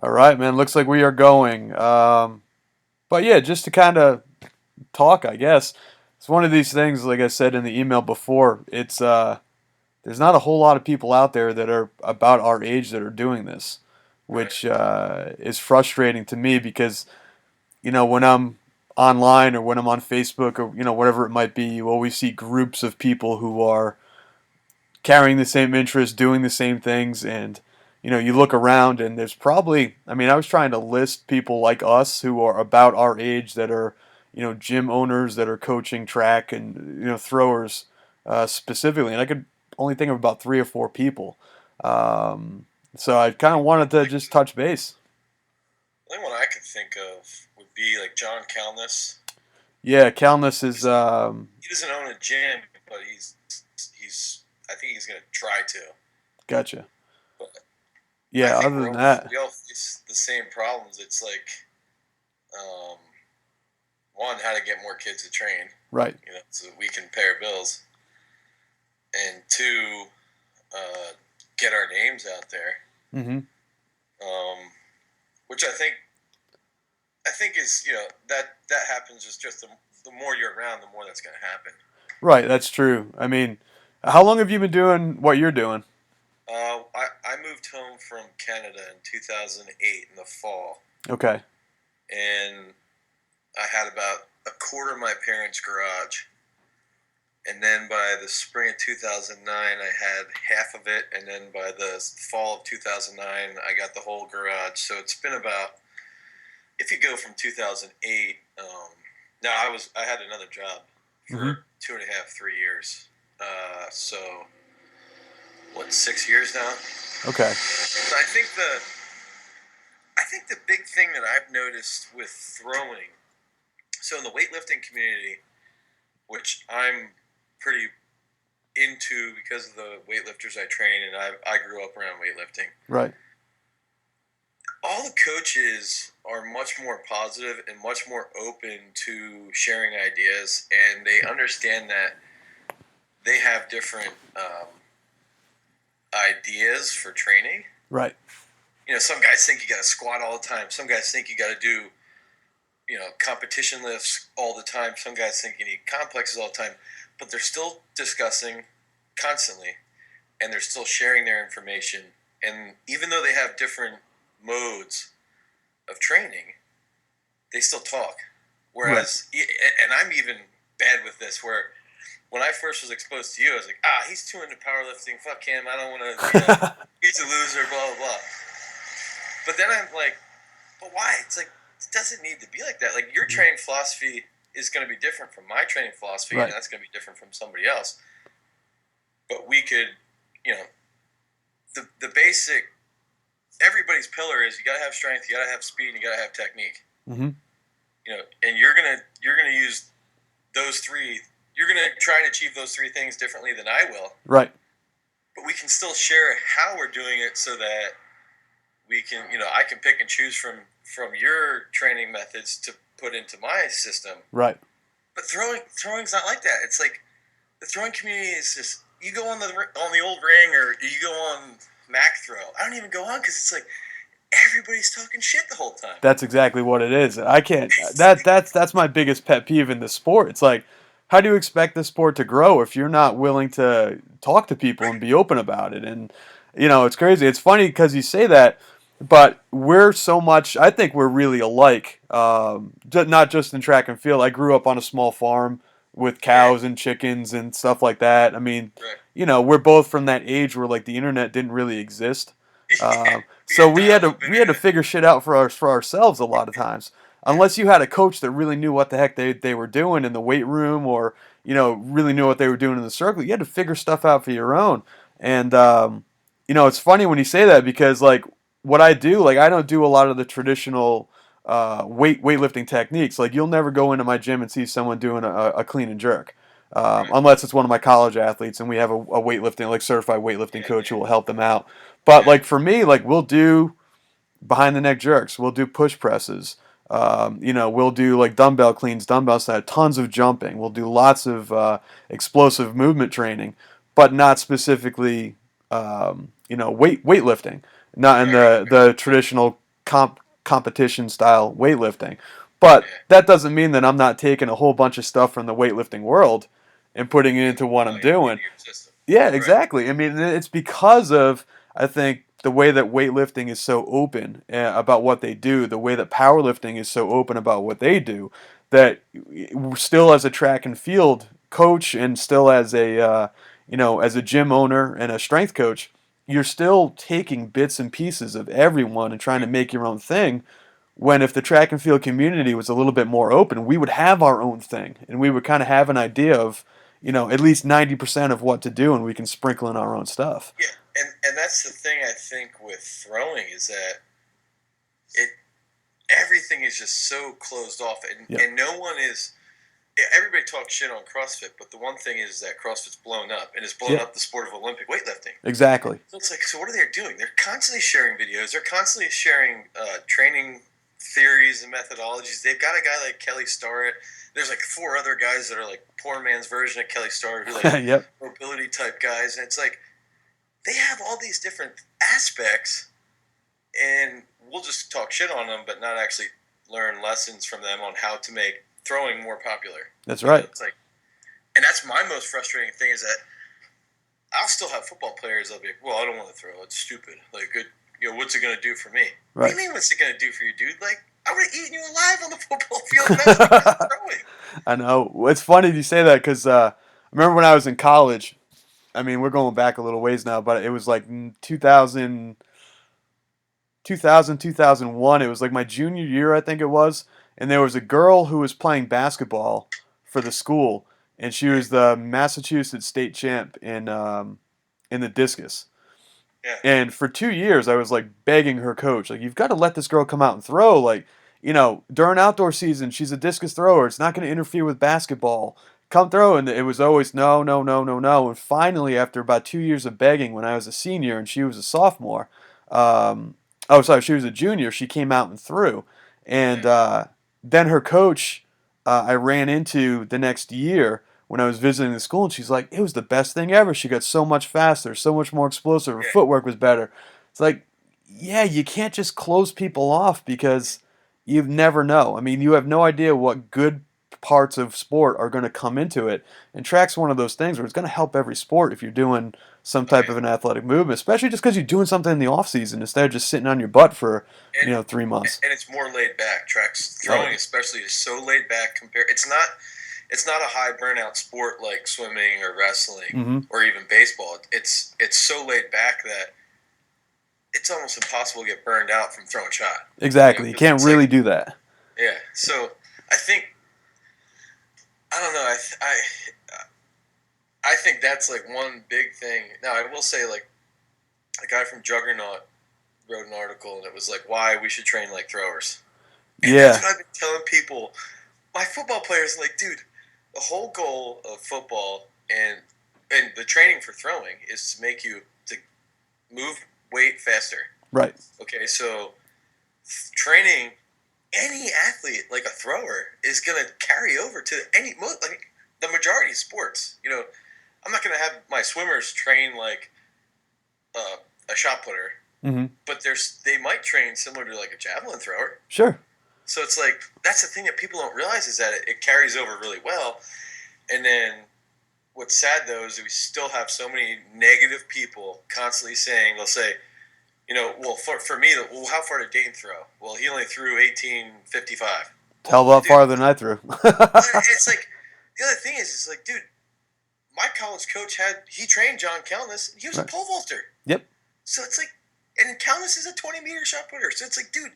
All right, man. Looks like we are going. But yeah, just to kind of talk, I guess it's one of these things. Like I said in the email before, it's there's not a whole lot of people out there that are about our age that are doing this, Right. which is frustrating to me because when I'm online or when I'm on Facebook or whatever it might be, you always see groups of people who are carrying the same interests, doing the same things, and you look around and there's probably, I mean, I was trying to list people like us who are about our age that are, gym owners that are coaching track and throwers specifically, and I could only think of about three or four people. So I kind of wanted to Like just touch base. the only one I could think of would be like John Calness. Yeah, Calnus is He doesn't own a gym, but he's I think he's gonna try to. gotcha. But I Yeah, think other than that, we all face the same problems. It's like um, one, how to get more kids to train, right. so that we can pay our bills, and two, get our names out there. Hmm. Um, which I think is that happens just the more you're around, the more that's going to happen. Right, that's true. I mean, how long have you been doing what you're doing? I moved home from Canada in 2008 in the fall, Okay. and I had about a quarter of my parents' garage. And then by the spring of 2009, I had half of it, and then by the fall of 2009, I got the whole garage. So it's been about, if you go from 2008, now I had another job Hmm. for 2.5, 3 years. So what, 6 years now? Okay. So I think the big thing that I've noticed with throwing, so in the weightlifting community, which I'm pretty into because of the weightlifters I train, and I grew up around weightlifting. Right. All the coaches are much more positive and much more open to sharing ideas, and they understand that they have different ideas for training. Right. Some guys think you got to squat all the time. Some guys think you got to do competition lifts all the time. Some guys think you need complexes all the time, but they're still discussing constantly, and they're still sharing their information. And even though they have different modes of training, they still talk. Right. Whereas, and I'm even bad with this, where when I first was exposed to you, I was like, he's too into powerlifting. Fuck him. I don't want to, he's a loser, blah, blah, blah. But then I'm like, but why? It's like, it doesn't need to be like that. Like, your training philosophy is going to be different from my training philosophy, and Right. that's going to be different from somebody else. But we could, you know, the basic, everybody's pillar is you got to have strength, you got to have speed, and you got to have technique. Hmm. And you're gonna use those three. You're gonna try and achieve those three things differently than I will. Right. But we can still share how we're doing it so that we can, I can pick and choose from your training methods to put into my system. Right. But throwing's not like that. It's like the throwing community is just, you go on the old ring, or you go on Mac throw. I don't even go on because it's like everybody's talking shit the whole time. That's exactly what it is. I can't. That's my biggest pet peeve in the sport. It's like, how do you expect the sport to grow if you're not willing to talk to people Right. and be open about it? And it's crazy. It's funny because you say that, but we're so much. I think we're really alike. Not just in track and field. I grew up on a small farm with Yeah. cows and chickens and stuff like that. I mean, Right. we're both from that age where like the internet didn't really exist. Yeah. We So had we had to dial-up we had to internet. figure shit out for ourselves a lot of times. Unless you had a coach that really knew what the heck they were doing in the weight room, or really knew what they were doing in the circle, you had to figure stuff out for your own. And it's funny when you say that because like what I do, like I don't do a lot of the traditional weightlifting techniques. Like you'll never go into my gym and see someone doing a clean and jerk. Right. Unless it's one of my college athletes and we have a weightlifting, like certified weightlifting Yeah. coach who will help them out. But Yeah. like for me, like we'll do behind the neck jerks, we'll do push presses. We'll do like dumbbell cleans, dumbbell snatch, tons of jumping. We'll do lots of explosive movement training, but not specifically, weightlifting. Not in Right. the traditional competition style weightlifting. But Yeah. that doesn't mean that I'm not taking a whole bunch of stuff from the weightlifting world and putting it into what I'm Into doing. your system. Yeah, Right. exactly. I mean, it's because of, I think, the way that weightlifting is so open about what they do, the way that powerlifting is so open about what they do, that still as a track and field coach and still as a as a gym owner and a strength coach, you're still taking bits and pieces of everyone and trying to make your own thing. When if the track and field community was a little bit more open, we would have our own thing and we would kind of have an idea of at least 90% of what to do, and we can sprinkle in our own stuff. Yeah, and that's the thing I think with throwing is that it everything is just so closed off, and Yep. and no one is. Everybody talks shit on CrossFit, but the one thing is that CrossFit's blown up, and it's blown Yep. up the sport of Olympic weightlifting. Exactly. So it's like, so what are they doing? They're constantly sharing videos. They're constantly sharing training theories and methodologies. They've got a guy like Kelly Starrett. There's like 4 other guys that are like poor man's version of Kelly Starrett, who like Yep. mobility type guys, and it's like they have all these different aspects, and we'll just talk shit on them, but not actually learn lessons from them on how to make throwing more popular. That's right. It's like, and that's my most frustrating thing is that I'll still have football players that'll be like, well, I don't want to throw. It's stupid. Like, good, what's it going to do for me? Right. What do you mean, what's it going to do for you, dude? Like, I would have eaten you alive on the football field. That's because of throwing. I know. It's funny you say that because I remember when I was in college. I mean, we're going back a little ways now, but it was like 2001. It was like my junior year, I think it was. And there was a girl who was playing basketball for the school, and she was the Massachusetts state champ in the discus. Yeah. And for 2 years, I was like begging her coach, like, you've got to let this girl come out and throw. Like, during outdoor season, she's a discus thrower. It's not going to interfere with basketball. Come throw. And it was always no, no, no, no, no. And finally, after about 2 years of begging, when I was a senior and she was a sophomore, she was a junior, she came out and threw. And then her coach, I ran into the next year when I was visiting the school, and she's like, it was the best thing ever. She got so much faster, so much more explosive. Her footwork was better. It's like, yeah, you can't just close people off because you never know. I mean, you have no idea what good parts of sport are going to come into it. And track's one of those things where it's going to help every sport if you're doing some type of an athletic movement, especially just because you're doing something in the off season instead of just sitting on your butt for 3 months. And it's more laid back. Track's throwing, especially, is so laid back. It's not a high burnout sport like swimming or wrestling or even baseball. It's so laid back that it's almost impossible to get burned out from throwing shot. Exactly. You can't really do that. Yeah. So I think, I don't know. I think that's like one big thing. Now I will say, like, a guy from Juggernaut wrote an article and it was like why we should train like throwers. And that's what I've been telling people. My football players are like, dude, the whole goal of football and the training for throwing is to make you to move weight faster. Right. Okay, so training any athlete like a thrower is going to carry over to the majority of sports. I'm not going to have my swimmers train like a shot putter, but they might train similar to like a javelin thrower. Sure. So it's like, that's the thing that people don't realize is that it carries over really well. And then what's sad, though, is that we still have so many negative people constantly saying, they'll say, well, for me, well, how far did Dane throw? Well, he only threw 1855. Hell, a lot farther than I threw. It's like, the other thing is, it's like, dude, my college coach he trained John Calnis, and he was a pole vaulter. Yep. So it's like, and Calnis is a 20-meter shot putter. So it's like, dude,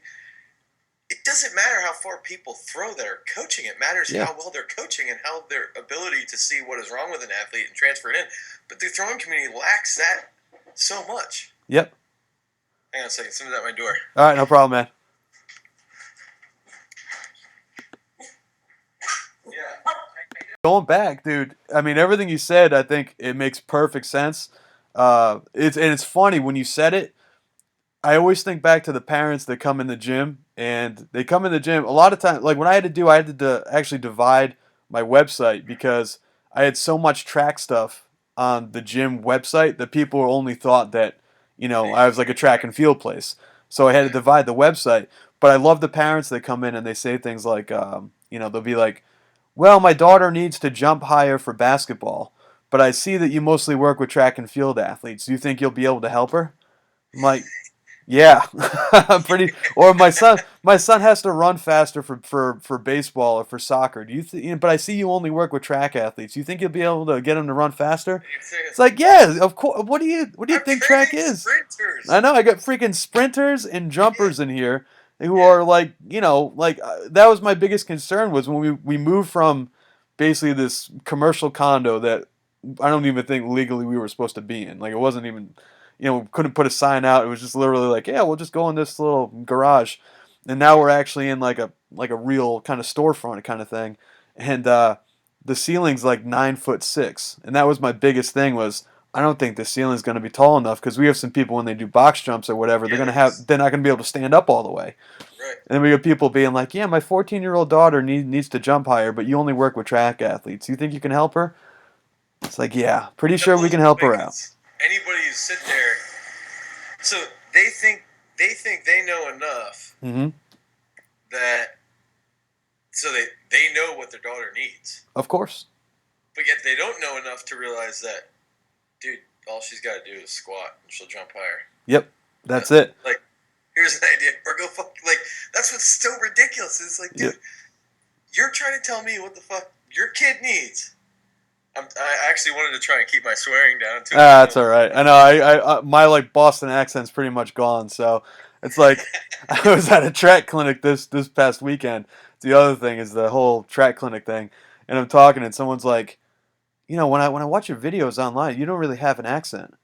it doesn't matter how far people throw that are coaching. It matters how well they're coaching and how their ability to see what is wrong with an athlete and transfer it in. But the throwing community lacks that so much. Yep. Hang on a second. Someone's at my door. All right, no problem, man. Yeah. Going back, dude, I mean, everything you said, I think it makes perfect sense. It's funny when you said it. I always think back to the parents that come in the gym, and they come in the gym a lot of times. Like when I had to actually divide my website because I had so much track stuff on the gym website that people only thought that I was like a track and field place. So I had to divide the website. But I love the parents that come in and they say things like, they'll be like, well, my daughter needs to jump higher for basketball, but I see that you mostly work with track and field athletes. Do you think you'll be able to help her? I'm like, yeah, I'm pretty. Or my son has to run faster for baseball or for soccer. Do you think? But I see you only work with track athletes. You think you'll be able to get him to run faster? It's like, yeah, of course. What do you I'm think track training is? I sprinters. know I got freaking sprinters and Yeah, jumpers in here who yeah, are like, that was my biggest concern was when we moved from basically this commercial condo that I don't even think legally we were supposed to be in. Like it wasn't even, couldn't put a sign out. It was just literally like, yeah, we'll just go in this little garage, and now we're actually in like a real kind of storefront kind of thing, and the ceiling's like 9'6", and that was my biggest thing was I don't think the ceiling's going to be tall enough because we have some people when they do box jumps or whatever, yeah. they're not going to be able to stand up all the way. Right. And then we have people being like, yeah, my 14-year-old daughter needs to jump higher, but you only work with track athletes. You think you can help her? It's like, yeah, pretty That sure we blows can me help away her out. 'cause anybody who sit there, so they think they know enough Hmm. that so they know what their daughter needs, Of course. but yet they don't know enough to realize that, dude, all she's got to do is squat and she'll jump higher. Yep, that's it. Like, here's an idea, or go fuck. Like, that's what's so ridiculous. It's like, dude, Yep. you're trying to tell me what the fuck your kid needs. I actually wanted to try and keep my swearing down too. That's all right. I know. My like Boston accent's pretty much gone. So it's like I was at a track clinic this past weekend. The other thing is the whole track clinic thing, and I'm talking, and someone's like, when I watch your videos online, you don't really have an accent.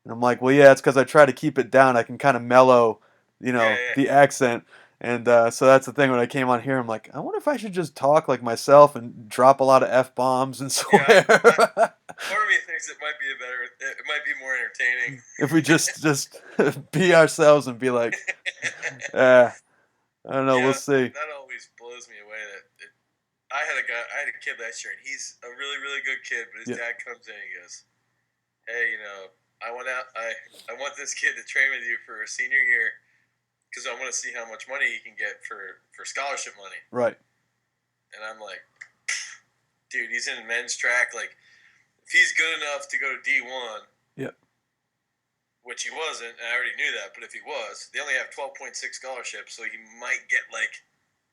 And I'm like, well, yeah, it's because I try to keep it down. I can kind of mellow, Yeah, the accent. And so that's the thing. When I came on here, I'm like, I wonder if I should just talk like myself and drop a lot of F-bombs and yeah. swear. Part of me thinks it might be it might be more entertaining. If we just be ourselves and be like, I don't know, we'll Yeah, see. that always blows me away. I had a kid last year, and he's a really, really good kid. But his Yeah. dad comes in and he goes, "Hey, I went out. I want this kid to train with you for a senior year because I want to see how much money he can get for scholarship money." Right. And I'm like, dude, he's in men's track. Like, if he's good enough to go to D1, Yep. which he wasn't, and I already knew that, but if he was, they only have 12.6 scholarships, so he might get like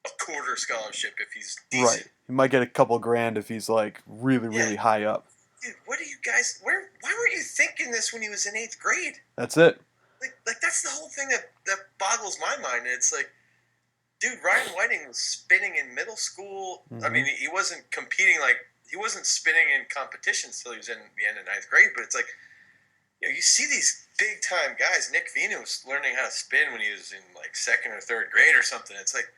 a quarter scholarship if he's decent. Right. He might get a couple grand if he's like really, really high up. Dude, what do you guys? Why weren't you thinking this when he was in 8th grade? That's it. Like that's the whole thing that boggles my mind. It's like, dude, Ryan Whiting was spinning in middle school. I mean, he wasn't competing he wasn't spinning in competitions till he was in the end of 9th grade. But it's like, you see these big time guys. Nick Vena was learning how to spin when he was in like 2nd or 3rd grade or something. It's like,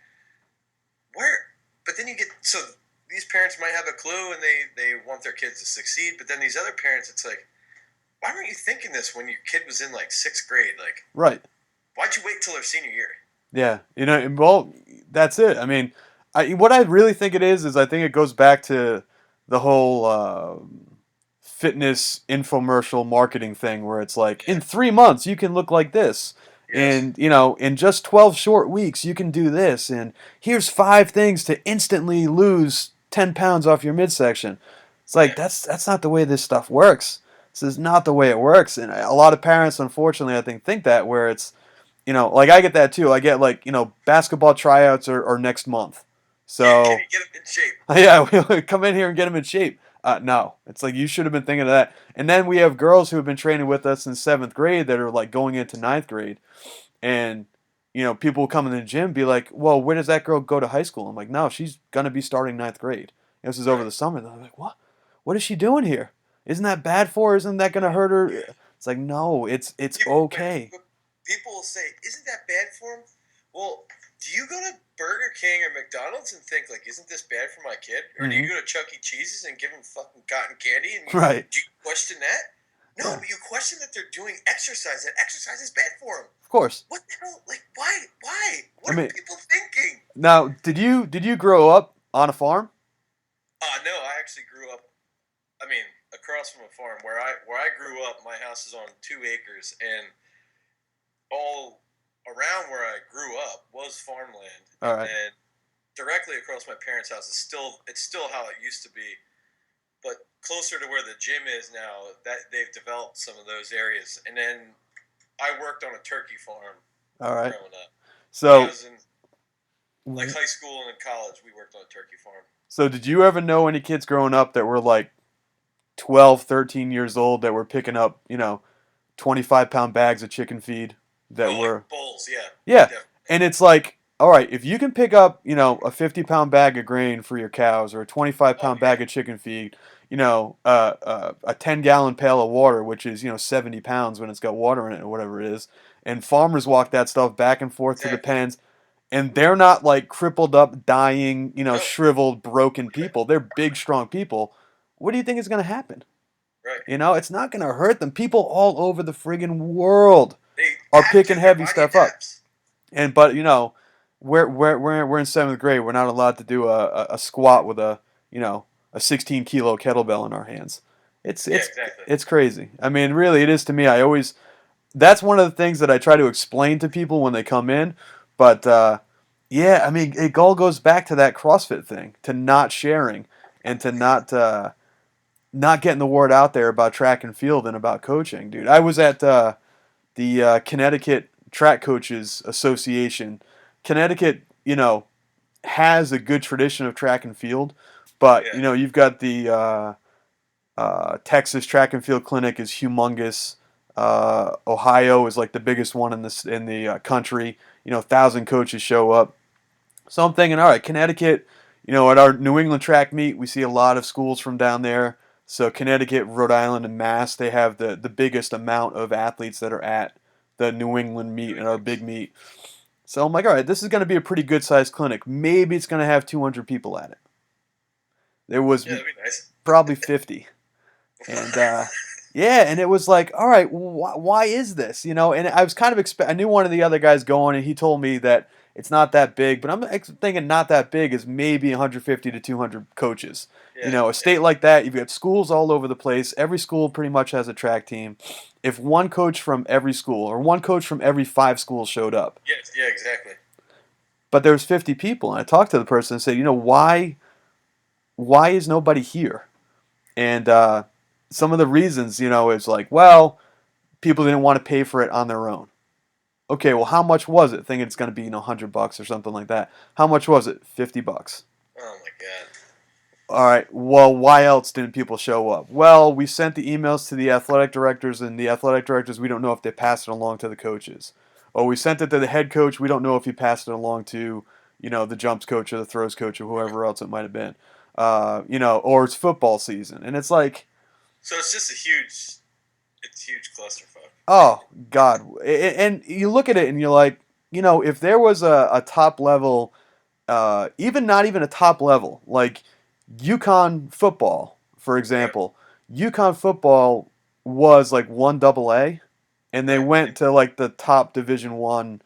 where? But then you get these parents might have a clue and they want their kids to succeed. But then these other parents, it's like, why weren't you thinking this when your kid was in like 6th grade? Like, Right. why'd you wait till their senior year? Yeah. Well, that's it. I mean, what I really think it is I think it goes back to the whole fitness infomercial marketing thing where it's like, in 3 months, you can look like this. Yes. And, in just 12 short weeks, you can do this. And here's 5 things to instantly lose 10 pounds off your midsection. It's like, that's not the way this stuff works. This is not the way it works. And a lot of parents, unfortunately, I think that where it's, like I get that too. I get like, basketball tryouts are next month. So, Can you get him in shape? yeah, we come in here and get them in shape. No, it's like you should have been thinking of that. And then we have girls who have been training with us in 7th grade that are like going into 9th grade. And, people will come in the gym and be like, well, where does that girl go to high school? I'm like, no, she's going to be starting 9th grade. This is over the summer. And they're like, what? What is she doing here? Isn't that bad for her? Isn't that going to hurt her? It's like, no, it's okay. People will say, "Isn't that bad for him?" Well, do you go to Burger King or McDonald's and think like, "Isn't this bad for my kid?" Or do you go to Chuck E. Cheese's and give him fucking cotton candy? And Right. Do you question that? No, but you question that they're doing exercise. That exercise is bad for them. Of course. What the hell? Like, why? What are people thinking? Now, did you grow up on a farm? No, I actually grew up. I mean, across from a farm where I grew up. My house is on 2 acres, and all around was farmland, All and right. then directly across my parents' house is still how it used to be, but closer to where the gym is now, that they've developed some of those areas. And then I worked on a turkey farm All right. growing up. When I So, was in like high school and in college, we worked on a turkey farm. so did you ever know any kids growing up that were like 12, 13 years old that were picking up, 25-pound bags of chicken feed that Oh, like were, bowls, yeah, yeah. definitely. And it's like, all right, if you can pick up, a 50-pound bag of grain for your cows or a 25 Oh pound yeah, bag of chicken feed, a 10-gallon pail of water, which is, 70 pounds when it's got water in it or whatever it is. And farmers walk that stuff back and forth to the exactly. pens. And they're not like crippled up, dying, No, shriveled, broken right, people. They're big, strong people. What do you think is going to happen? right. It's not going to hurt them. People all over the friggin' world They are have picking to. Their heavy body stuff up. adapts. But we're in seventh grade. We're not allowed to do a squat with a 16-kilo kettlebell in our hands. It's Yeah, it's exactly. it's crazy. I mean, really, it is to me. That's one of the things that I try to explain to people when they come in. But yeah, I mean, it all goes back to that CrossFit thing, to not sharing and to not getting the word out there about track and field and about coaching, dude. I was at the Connecticut Track Coaches Association. Connecticut, has a good tradition of track and field, but Yeah, you've got the Texas Track and Field Clinic is humongous. Ohio is like the biggest one in the country. 1,000 coaches show up. So I'm thinking, all right, Connecticut. At our New England track meet, we see a lot of schools from down there. So Connecticut, Rhode Island, and Mass, they have the biggest amount of athletes that are at the New England meet and our big meet. So I'm like, all right, this is going to be a pretty good sized clinic. Maybe it's going to have 200 people at it. There was yeah, that'd be nice. probably 50. And yeah, and it was like, all right, why is this? And I was kind of I knew one of the other guys going, and he told me that it's not that big, but I'm thinking not that big is maybe 150 to 200 coaches. Yeah, A yeah, state like that, you've got schools all over the place. Every school pretty much has a track team. If one coach from every school or one coach from every 5 schools showed up, yeah, yeah, exactly. but there was 50 people, and I talked to the person and said, why is nobody here? And some of the reasons, is like, well, people didn't want to pay for it on their own. Okay, well, how much was it? Thinking it's going to be, $100 or something like that. How much was it? $50. Oh my god. All right. Well, why else didn't people show up? Well, we sent the emails to the athletic directors, and the athletic directors, we don't know if they passed it along to the coaches. Or we sent it to the head coach. We don't know if he passed it along to, the jumps coach or the throws coach or Right. whoever else it might have been. Or it's football season, and it's like, So it's a huge clusterfuck. oh God! And you look at it and you're like, if there was a top level, even not even a top level, like Yukon football, for Right, example, Yukon football was like 1 AA, and they right. went to like the top Division 1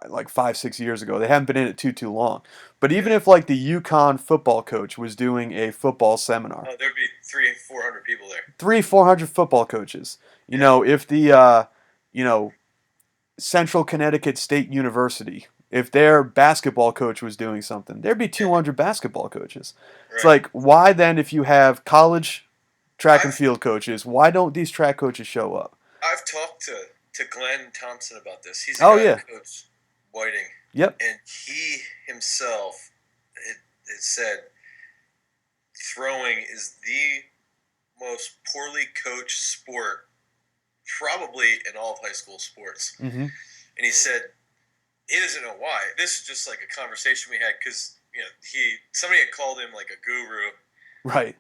like 5, 6 years ago. They haven't been in it too long. But even Yeah. if like the Yukon football coach was doing a football seminar, Oh, there'd be 300, 400 people there. 400 football coaches. Yeah, If the you know Central Connecticut State University, if their basketball coach was doing something, there'd be yeah, 200 basketball coaches. It's right. like, why then, if you have college track and I've field coaches, why don't these track coaches show up? I've talked to Glenn Thompson about this. He's the Oh guy yeah, that coached Whiting, yep, and he himself it said throwing is the most poorly coached sport probably in all of high school sports. hmm, And he said he doesn't know why. This is just like a conversation we had because somebody had called him like a guru, right,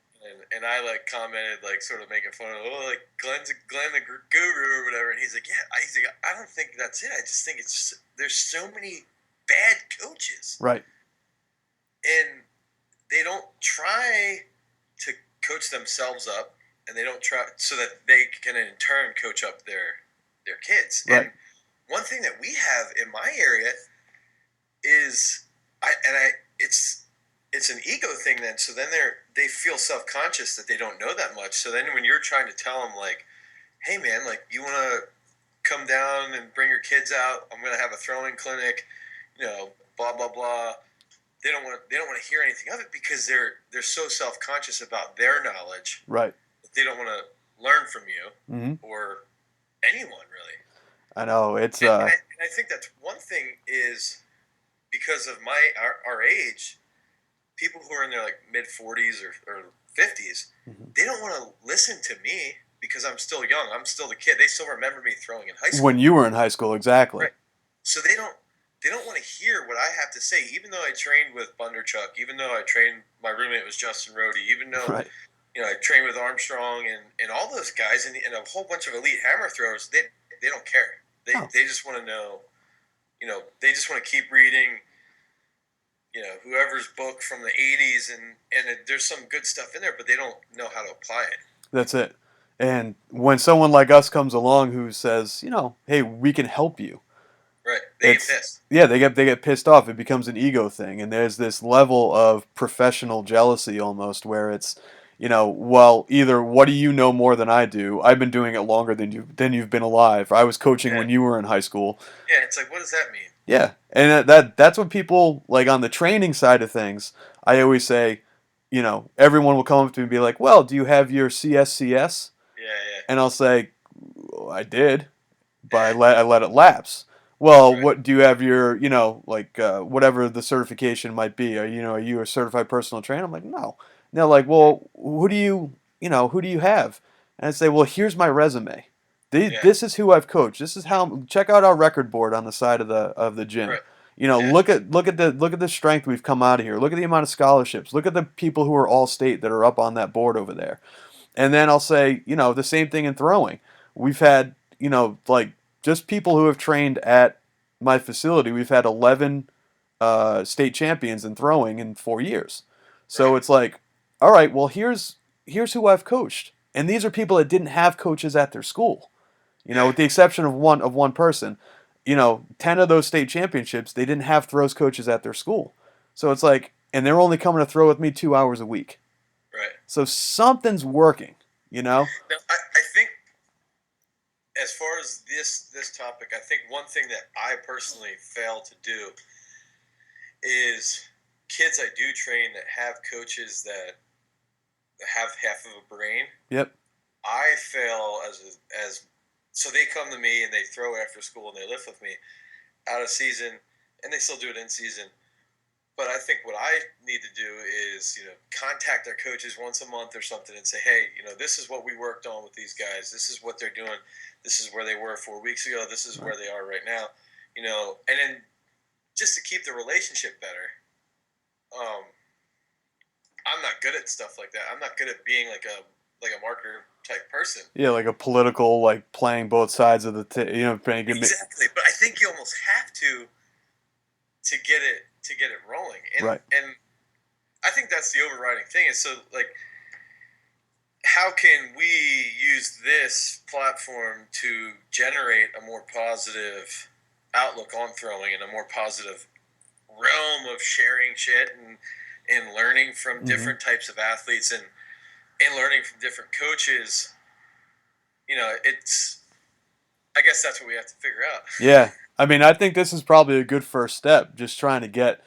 and I like commented like sort of making fun of like Glenn the guru or whatever, and he's like I don't think that's it. I just think it's just, there's so many bad coaches, right, and they don't try to coach themselves up, and they don't try so that they can in turn coach up their kids. right, And one thing that we have in my area is I it's an ego thing then. So then they feel self conscious that they don't know that much. So then when you're trying to tell them like, hey man, like you want to come down and bring your kids out, I'm gonna have a throwing clinic. blah blah blah. They don't want to hear anything of it because they're so self-conscious about their knowledge. Right. They don't want to learn from you Mm-hmm. or anyone really. I know it's And I think that's one thing is because of our age, people who are in their like mid 40s or 50s, mm-hmm. they don't want to listen to me because I'm still young. I'm still the kid. They still remember me throwing in high school. When you were in high school, exactly. Right. So they don't want to hear what I have to say, even though I trained with Bunderchuck, even though I trained my roommate was Justin Rohde, even though Right. I trained with Armstrong and all those guys and a whole bunch of elite hammer throwers. They don't care. They just want to know. They just want to keep reading. Whoever's book from the 80s and there's some good stuff in there, but they don't know how to apply it. That's it. And when someone like us comes along who says, hey, we can help you. Right. They get pissed. Yeah, they get pissed off. It becomes an ego thing, and there's this level of professional jealousy almost where it's, well, either what do you know more than I do? I've been doing it longer than you've been alive. I was coaching when you were in high school. Yeah, it's like, what does that mean? Yeah, and that's what people like on the training side of things. I always say, everyone will come up to me and be like, "Well, do you have your CSCS?" Yeah. And I'll say, "I did, but I let it lapse." Well, Right. what do you have your, whatever the certification might be? Are you a certified personal trainer? I'm like, no. And they're like, well, who do you have? And I say, well, here's my resume. This is who I've coached. This is how. Check out our record board on the side of the gym. Right. Look at the strength we've come out of here. Look at the amount of scholarships. Look at the people who are all state that are up on that board over there. And then I'll say, the same thing in throwing. We've had, like just people who have trained at my facility. We've had 11 state champions in throwing in 4 years. So it's like, all right, well here's who I've coached, and these are people that didn't have coaches at their school. With the exception of one person. 10 of those state championships, they didn't have throws coaches at their school. So it's like, and they're only coming to throw with me 2 hours a week. Right. So something's working, Now, I think as far as this topic, I think one thing that I personally fail to do is kids I do train that have coaches that have half of a brain. Yep. I fail as so they come to me and they throw after school and they lift with me out of season, and they still do it in season. But I think what I need to do is, contact their coaches once a month or something and say, hey, this is what we worked on with these guys. This is what they're doing. This is where they were 4 weeks ago. This is where they are right now. And then just to keep the relationship better. I'm not good at stuff like that. I'm not good at being like a marketer type person. Yeah, like a political, like playing both sides of the exactly. But I think you almost have to get it rolling. And, right. And I think that's the overriding thing. Is so like, how can we use this platform to generate a more positive outlook on throwing and a more positive realm of sharing shit and learning from different types of athletes and learning from different coaches? I guess that's what we have to figure out. Yeah. I mean, I think this is probably a good first step, just trying to get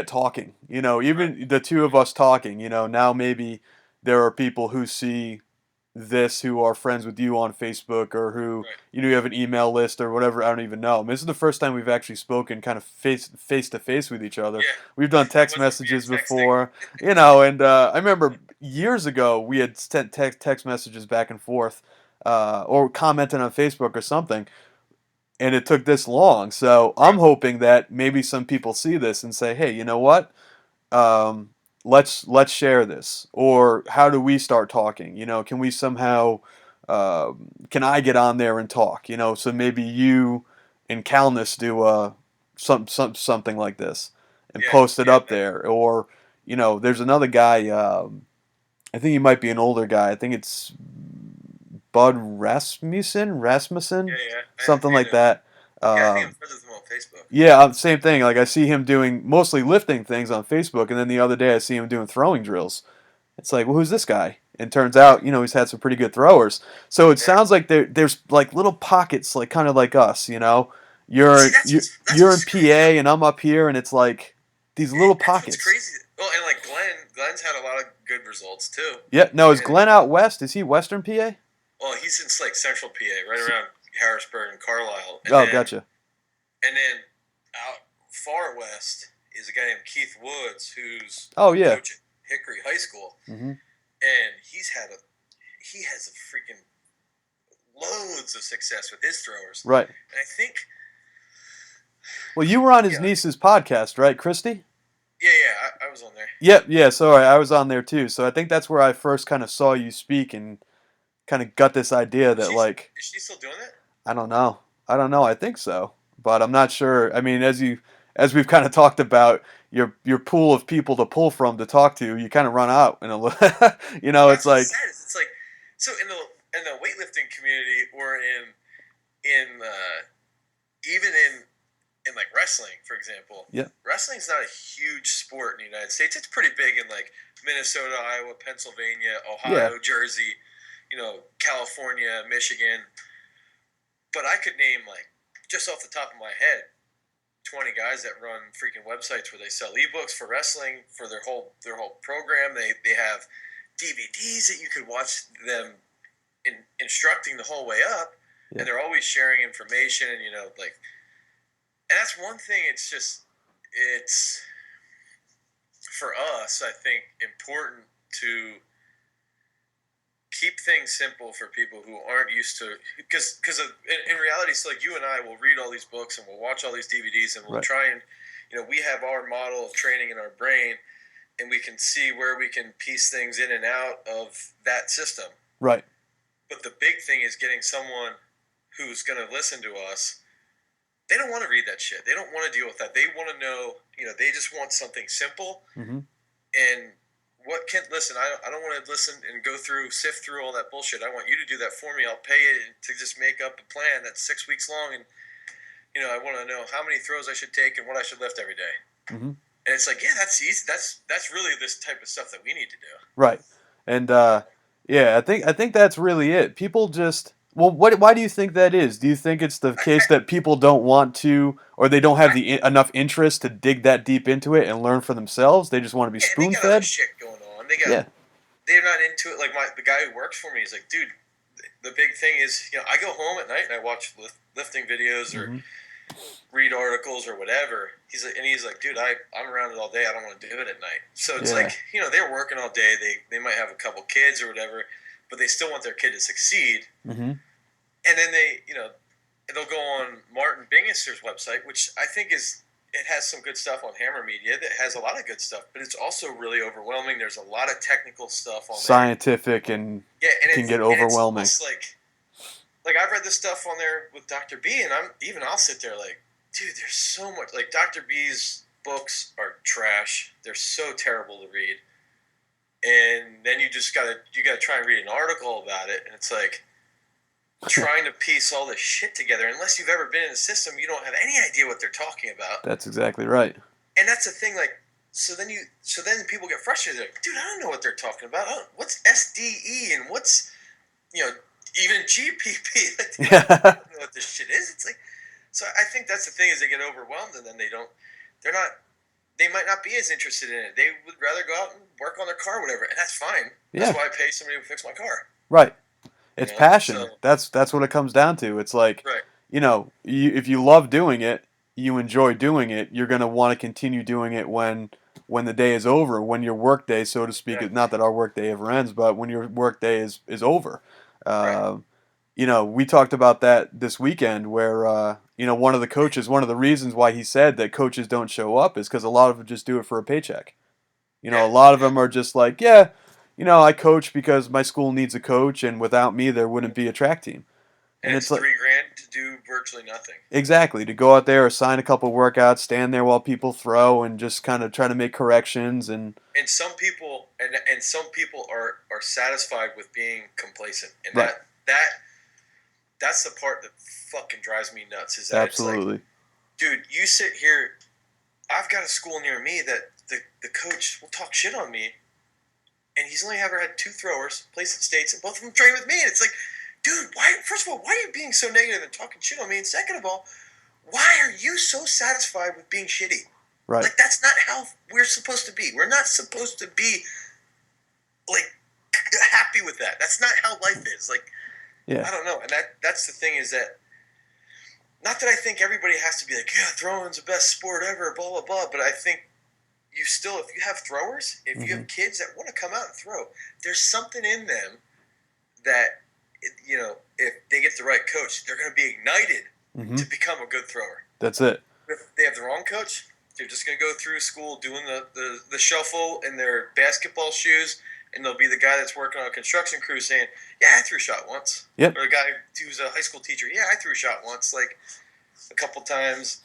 talking. Even the two of us talking, now maybe there are people who see this who are friends with you on Facebook or who, you have an email list or whatever. I don't even know. I mean, this is the first time we've actually spoken kind of face to face with each other. Yeah. We've done text messages before, and I remember years ago we had sent text messages back and forth or commented on Facebook or something. And it took this long, so I'm hoping that maybe some people see this and say, "Hey, you know what? Let's share this." Or how do we start talking? Can we somehow? Can I get on there and talk? So maybe you and Calnus do something like this and post it up there. Or there's another guy. I think he might be an older guy. I think it's Bud Rasmussen, something like that. I think I'm friends with him on Facebook. Yeah, same thing. Like I see him doing mostly lifting things on Facebook, and then the other day I see him doing throwing drills. It's like, well, who's this guy? And turns out, he's had some pretty good throwers. So it sounds like there's like little pockets, like kind of like us, See, that's You're in what's crazy. PA and I'm up here, and it's like these little That's what's pockets. crazy. Well, and like Glenn's had a lot of good results too. Yep. No, is And Glenn out west? Is he Western PA? well, he's in like Central PA, right around Harrisburg and Carlisle, Oh, gotcha. and then out far west is a guy named Keith Woods, who's Oh a yeah. coach at Hickory High School, Hmm. and he has a freaking loads of success with his throwers. Right. And I think, Well, you were on his yeah, niece's podcast, right, Christy? I was on there. Yep. Yeah. Sorry, I was on there too. So I think that's where I first kind of saw you speak and kind of got this idea that like Is she still doing that? I don't know. I don't know. I think so, but I'm not sure. I mean, as we've kind of talked about your pool of people to pull from to talk to, you kind of run out in a little. Well, It's that's what's like sad. It's like so in the weightlifting community or in even in like wrestling, for example. yeah, Wrestling's not a huge sport in the United States. It's pretty big in like Minnesota, Iowa, Pennsylvania, yeah, Ohio, Jersey, California, Michigan. But I could name like just off the top of my head 20 guys that run freaking websites where they sell ebooks for wrestling for their whole program. They have DVDs that you could watch them instructing the whole way up, yeah. and they're always sharing information and like, and that's one thing. It's for us, I think, important to keep things simple for people who aren't used to, because in reality, it's like you and I will read all these books and we'll watch all these DVDs and we'll Right. try and we have our model of training in our brain, and we can see where we can piece things in and out of that system. Right. But the big thing is getting someone who's going to listen to us. They don't want to read that shit. They don't want to deal with that. They want to know, they just want something simple. Mm-hmm. And listen, I don't want to listen and sift through all that bullshit. I want you to do that for me. I'll pay you to just make up a plan that's 6 weeks long. And, I want to know how many throws I should take and what I should lift every day. Mm-hmm. And it's like, yeah, that's easy. That's really this type of stuff that we need to do. Right. And yeah, I think that's really it. People just well, why do you think that is? Do you think it's the case that people don't want to, or they don't have enough interest to dig that deep into it and learn for themselves? They just want to be Yeah, and they spoon got other fed. shit going on. Yeah. They're not into it. Like the guy who works for me is like, dude, the big thing is, I go home at night and I watch lifting videos or Mm-hmm. read articles or whatever. He's like, dude, I'm around it all day. I don't want to do it at night. So it's like, they're working all day. They might have a couple kids or whatever, but they still want their kid to succeed. Mm-hmm. And then they'll go on Martin Bannister's website, which I think it has some good stuff on Hammer Media that has a lot of good stuff, but it's also really overwhelming. There's a lot of technical stuff on Scientific and can get overwhelming. It's like I've read this stuff on there with Dr. B, and I'll sit there like, dude, there's so much. Like Dr. B's books are trash. They're so terrible to read. And then you gotta try and read an article about it, and it's like trying to piece all this shit together. Unless you've ever been in the system, you don't have any idea what they're talking about. That's exactly right. And that's the thing, like, so then people get frustrated. They're like, dude, I don't know what they're talking about. What's SDE and what's, even GPP? Like, I don't know what this shit is. It's like, so I think that's the thing is they get overwhelmed and then they might not be as interested in it. They would rather go out and work on their car or whatever, and that's fine. Yeah. That's why I pay somebody to fix my car. Right. It's passion. So, That's what it comes down to. It's like, right. If you love doing it, you enjoy doing it, you're going to want to continue doing it when the day is over, when your work day, so to speak, Yeah. not that our work day ever ends, but when your work day is over. Right. We talked about that this weekend where, one of the reasons why he said that coaches don't show up is because a lot of them just do it for a paycheck. A lot of them are just like, yeah, I coach because my school needs a coach, and without me, there wouldn't be a track team. And it's like $3,000 to do virtually nothing. Exactly, to go out there, assign a couple workouts, stand there while people throw, and just kind of try to make corrections. And some people are satisfied with being complacent, and right. that's the part that fucking drives me nuts. Is that absolutely, it's like, dude, you sit here. I've got a school near me that the coach will talk shit on me, and he's only ever had 2 throwers, placed at states, and both of them train with me. And it's like, dude, why? First of all, why are you being so negative and talking shit on me? And second of all, why are you so satisfied with being shitty? Right. Like, that's not how we're supposed to be. We're not supposed to be, like, happy with that. That's not how life is. Like, Yeah. I don't know. And that's the thing is that, not that I think everybody has to be like, yeah, throwing's the best sport ever, blah, blah, blah. But I think you still, if you have throwers, if you have kids that want to come out and throw, there's something in them that, you know, if they get the right coach, they're going to be ignited to become a good thrower. That's it. If they have the wrong coach, they're just going to go through school doing the shuffle in their basketball shoes, and they'll be the guy that's working on a construction crew saying, yeah, I threw a shot once. Yep. Or a guy who's a high school teacher, yeah, I threw a shot once, like a couple times.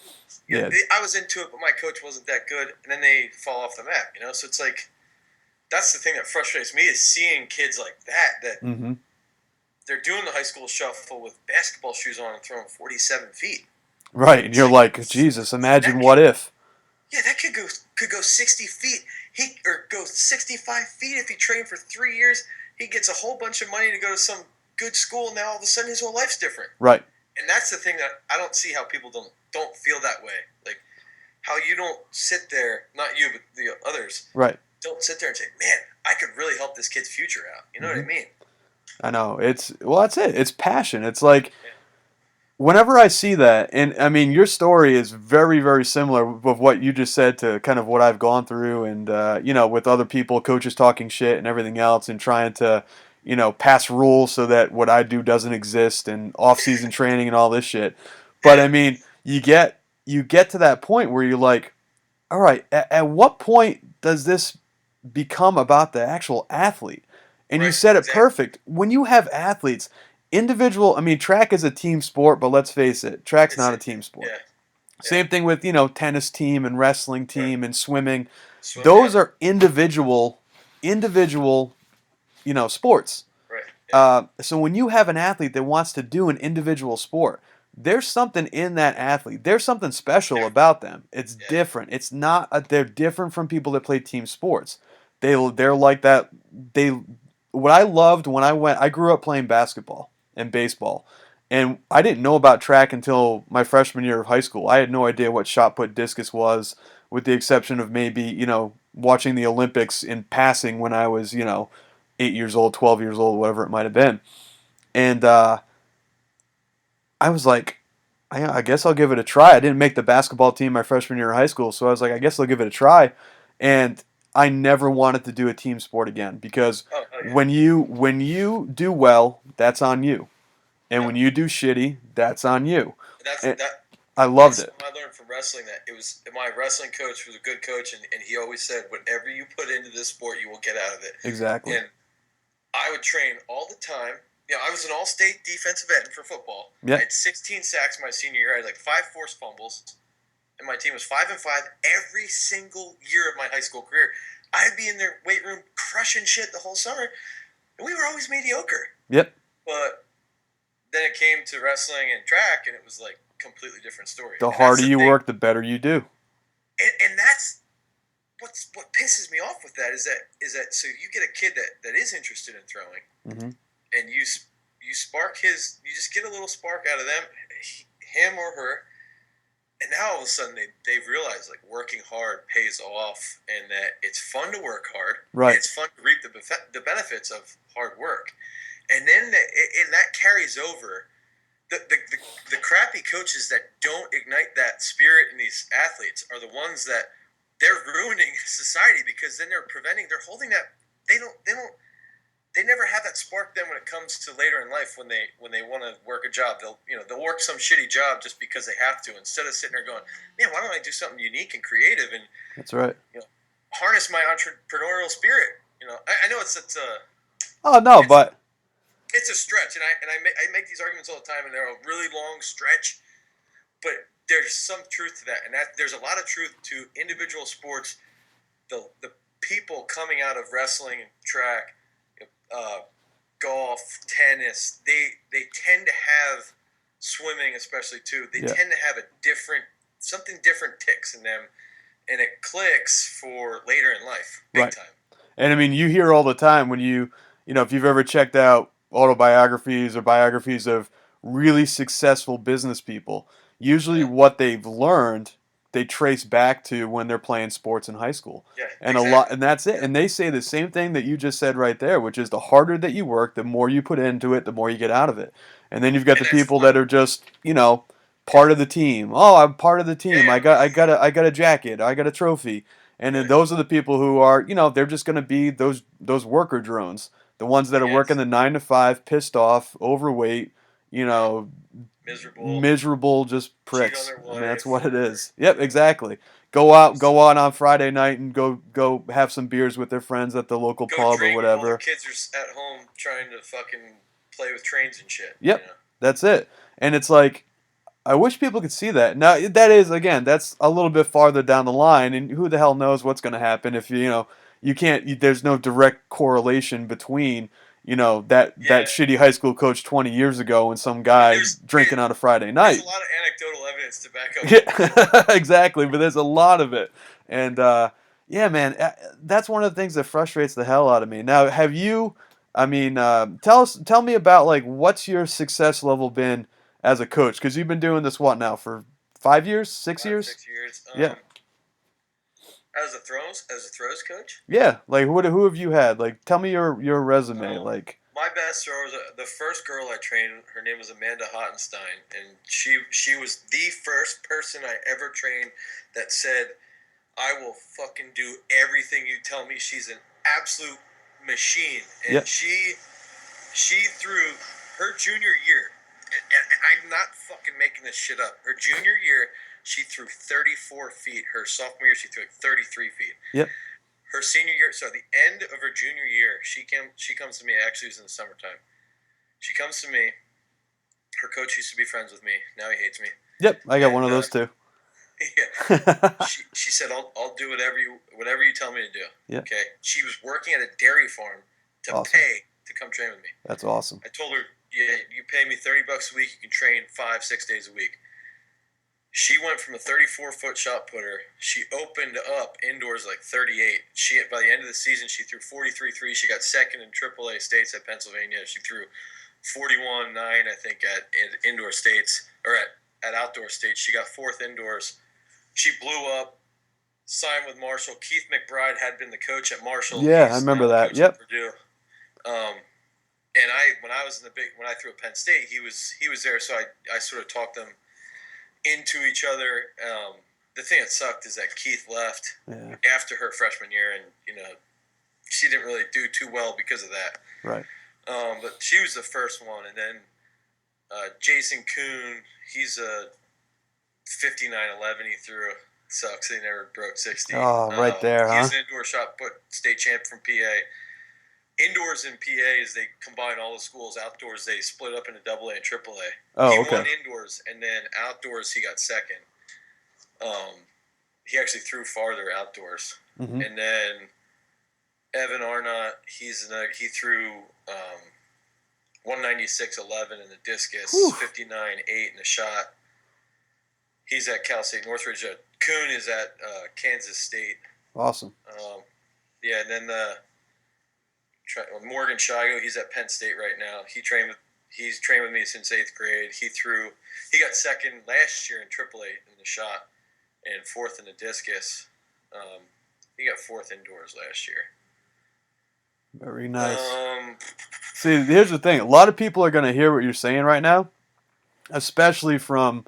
Yeah. I was into it, but my coach wasn't that good, and then they fall off the map, you know? So it's like, that's the thing that frustrates me is seeing kids like that they're doing the high school shuffle with basketball shoes on and throwing 47 feet. Right, and you're like, Jesus, imagine what if. Yeah, that kid could go 60 feet. Or go 65 feet if he trained for 3 years. He gets a whole bunch of money to go to some good school, and now all of a sudden his whole life's different. Right. And that's the thing that I don't see how people don't feel that way. Like, how you don't sit there, not you, but the others, right, don't sit there and say, man, I could really help this kid's future out. You know what I mean? I know. That's it. It's passion. It's like, whenever I see that, and I mean, your story is very, very similar with what you just said to kind of what I've gone through, and you know, with other people, coaches talking shit and everything else, and trying to, you know, pass rules so that what I do doesn't exist, and off-season training and all this shit. But I mean, you get to that point where you're like, all right, at what point does this become about the actual athlete? And you said it perfect. When you have athletes, individual, I mean, track is a team sport, but let's face it, track's not a team sport. Yeah. Same thing with, you know, tennis team and wrestling team and swimming. Those are individual, you know, sports. Right. Yeah. So when you have an athlete that wants to do an individual sport, there's something in that athlete. There's something special about them. It's different. It's not. They're different from people that play team sports. They're like that. What I loved when I grew up playing basketball and baseball, and I didn't know about track until my freshman year of high school. I had no idea what shot put discus was, with the exception of maybe, you know, watching the Olympics in passing when I was, you know, 8 years old, 12 years old, whatever it might have been. And I was like, I guess I'll give it a try. I didn't make the basketball team my freshman year of high school, so I was like, I guess I'll give it a try. And I never wanted to do a team sport again, because when you do well, that's on you, and when you do shitty, that's on you. I loved it. I learned from wrestling that it was my wrestling coach was a good coach, and he always said, whatever you put into this sport, you will get out of it. Exactly. And I would train all the time. You know, I was an all-state defensive end for football. Yep. I had 16 sacks my senior year. I had like 5 forced fumbles. And my team was 5-5 every single year of my high school career. I'd be in their weight room crushing shit the whole summer, and we were always mediocre. Yep. But then it came to wrestling and track, and it was like a completely different story. The harder you work, the better you do. And that's what pisses me off with that is that so you get a kid that is interested in throwing, and you spark you just get a little spark out of them, him or her. And now all of a sudden they've realized like working hard pays off, and that it's fun to work hard. Right. It's fun to reap the benefits of hard work, and then that carries over. The crappy coaches that don't ignite that spirit in these athletes are the ones that they're ruining society, because then they're holding that they never have that spark then when it comes to later in life when they want to work a job. They'll work some shitty job just because they have to, instead of sitting there going, man, why don't I do something unique and creative and that's right. You know, harness my entrepreneurial spirit. You know, I know it's but it's a stretch, and I make these arguments all the time, and they're a really long stretch, but there's some truth to that, and that there's a lot of truth to individual sports. The people coming out of wrestling and track, golf, tennis, they tend to have, swimming especially too, they tend to have something different ticks in them, and it clicks for later in life, big time. And I mean, you hear all the time when you know, if you've ever checked out autobiographies or biographies of really successful business people, usually Yeah. what they've learned, they trace back to when they're playing sports in high school. Yeah, And exactly. and that's it. Yeah. And they say the same thing that you just said right there, which is the harder that you work, the more you put into it, the more you get out of it. And then you've got And the that's people fun. that are just, Yeah. part of the team. Oh, I'm part of the Yeah, team. yeah. I got a jacket. I got a trophy. And then Yeah. those are the people who are, they're just going to be those worker drones, the ones that are working Yes. the 9 to 5, pissed off, overweight, you Yeah. know, Miserable. miserable, just Cheat on pricks. their I mean, that's what wife it or is. Yep, yeah. exactly. Go out on Friday night and go have some beers with their friends at the local Go pub or drink while the whatever. kids are at home trying to fucking play with trains and shit. Yep, that's it. And it's like I wish people could see that. Now that is again, that's a little bit farther down the line, and who the hell knows what's going to happen if you can't. There's no direct correlation between that Yeah. shitty high school coach 20 years ago and some I mean, guy drinking on a Friday there's a night. lot of anecdotal evidence to back up what you're saying. Yeah, exactly. But there's a lot of it, and yeah, man, that's one of the things that frustrates the hell out of me. Now, have you? I mean, tell me about like what's your success level been as a coach? Because you've been doing this what now for 5 years, 6 years? 5, 6 years. Yeah, As a throws coach. yeah. Like who have you had? Like, tell me your resume. Um, Like, my best thrower was the first girl I trained. Her name was Amanda Hottenstein, and she was the first person I ever trained that said, "I will fucking do everything you tell me." She's an absolute machine, yeah, and she threw her junior year, and I'm not fucking making this shit up. Her junior year, she threw 34 feet. Her sophomore year, she threw like 33 feet. yeah. Her senior year, so at the end of her junior year, she comes to me. Actually, it was in the summertime. She comes to me. Her coach used to be friends with me. Now he hates me. Yep, I got one And of those too. yeah, she said, I'll do whatever you tell me to do. Yeah, Okay. She was working at a dairy farm to awesome. pay to come train with me. That's awesome. I told her, yeah, you pay me $30 a week. You can train 5-6 days a week. She went from a 34-foot shot putter. She opened up indoors like 38. By the end of the season, she threw 43 threes. She got second in AAA states at Pennsylvania. She threw 41-9, I think, at indoor states or at outdoor states. She got fourth indoors. She blew up. Signed with Marshall. Keith McBride had been the coach at Marshall. Yeah, I He's remember now the that. coach Yep. at Purdue. And when I was when I threw at Penn State, he was there, so I sort of talked them into each other. The thing that sucked is that Keith left after her freshman year, and she didn't really do too well because of that. Right. But she was the first one, and then Jason Kuhn, he's a 59-11. He threw. Sucks. He never broke 60. Oh, right there, huh? He's an indoor shot put state champ from PA. Indoors in PA is they combine all the schools. Outdoors they split up into AA and AAA. Oh, he okay. won indoors, and then outdoors he got second. He actually threw farther outdoors, and then Evan Arnott, he threw 196.11 in the discus, 59.8 in the shot. He's at Cal State Northridge. Kuhn is at Kansas State. Awesome. Yeah, and then Morgan Shigo, he's at Penn State right now. He's trained with me since 8th grade. He got second last year in AAA in the shot and fourth in the discus. He got fourth indoors last year. Very nice. See, here's the thing. A lot of people are going to hear what you're saying right now, especially from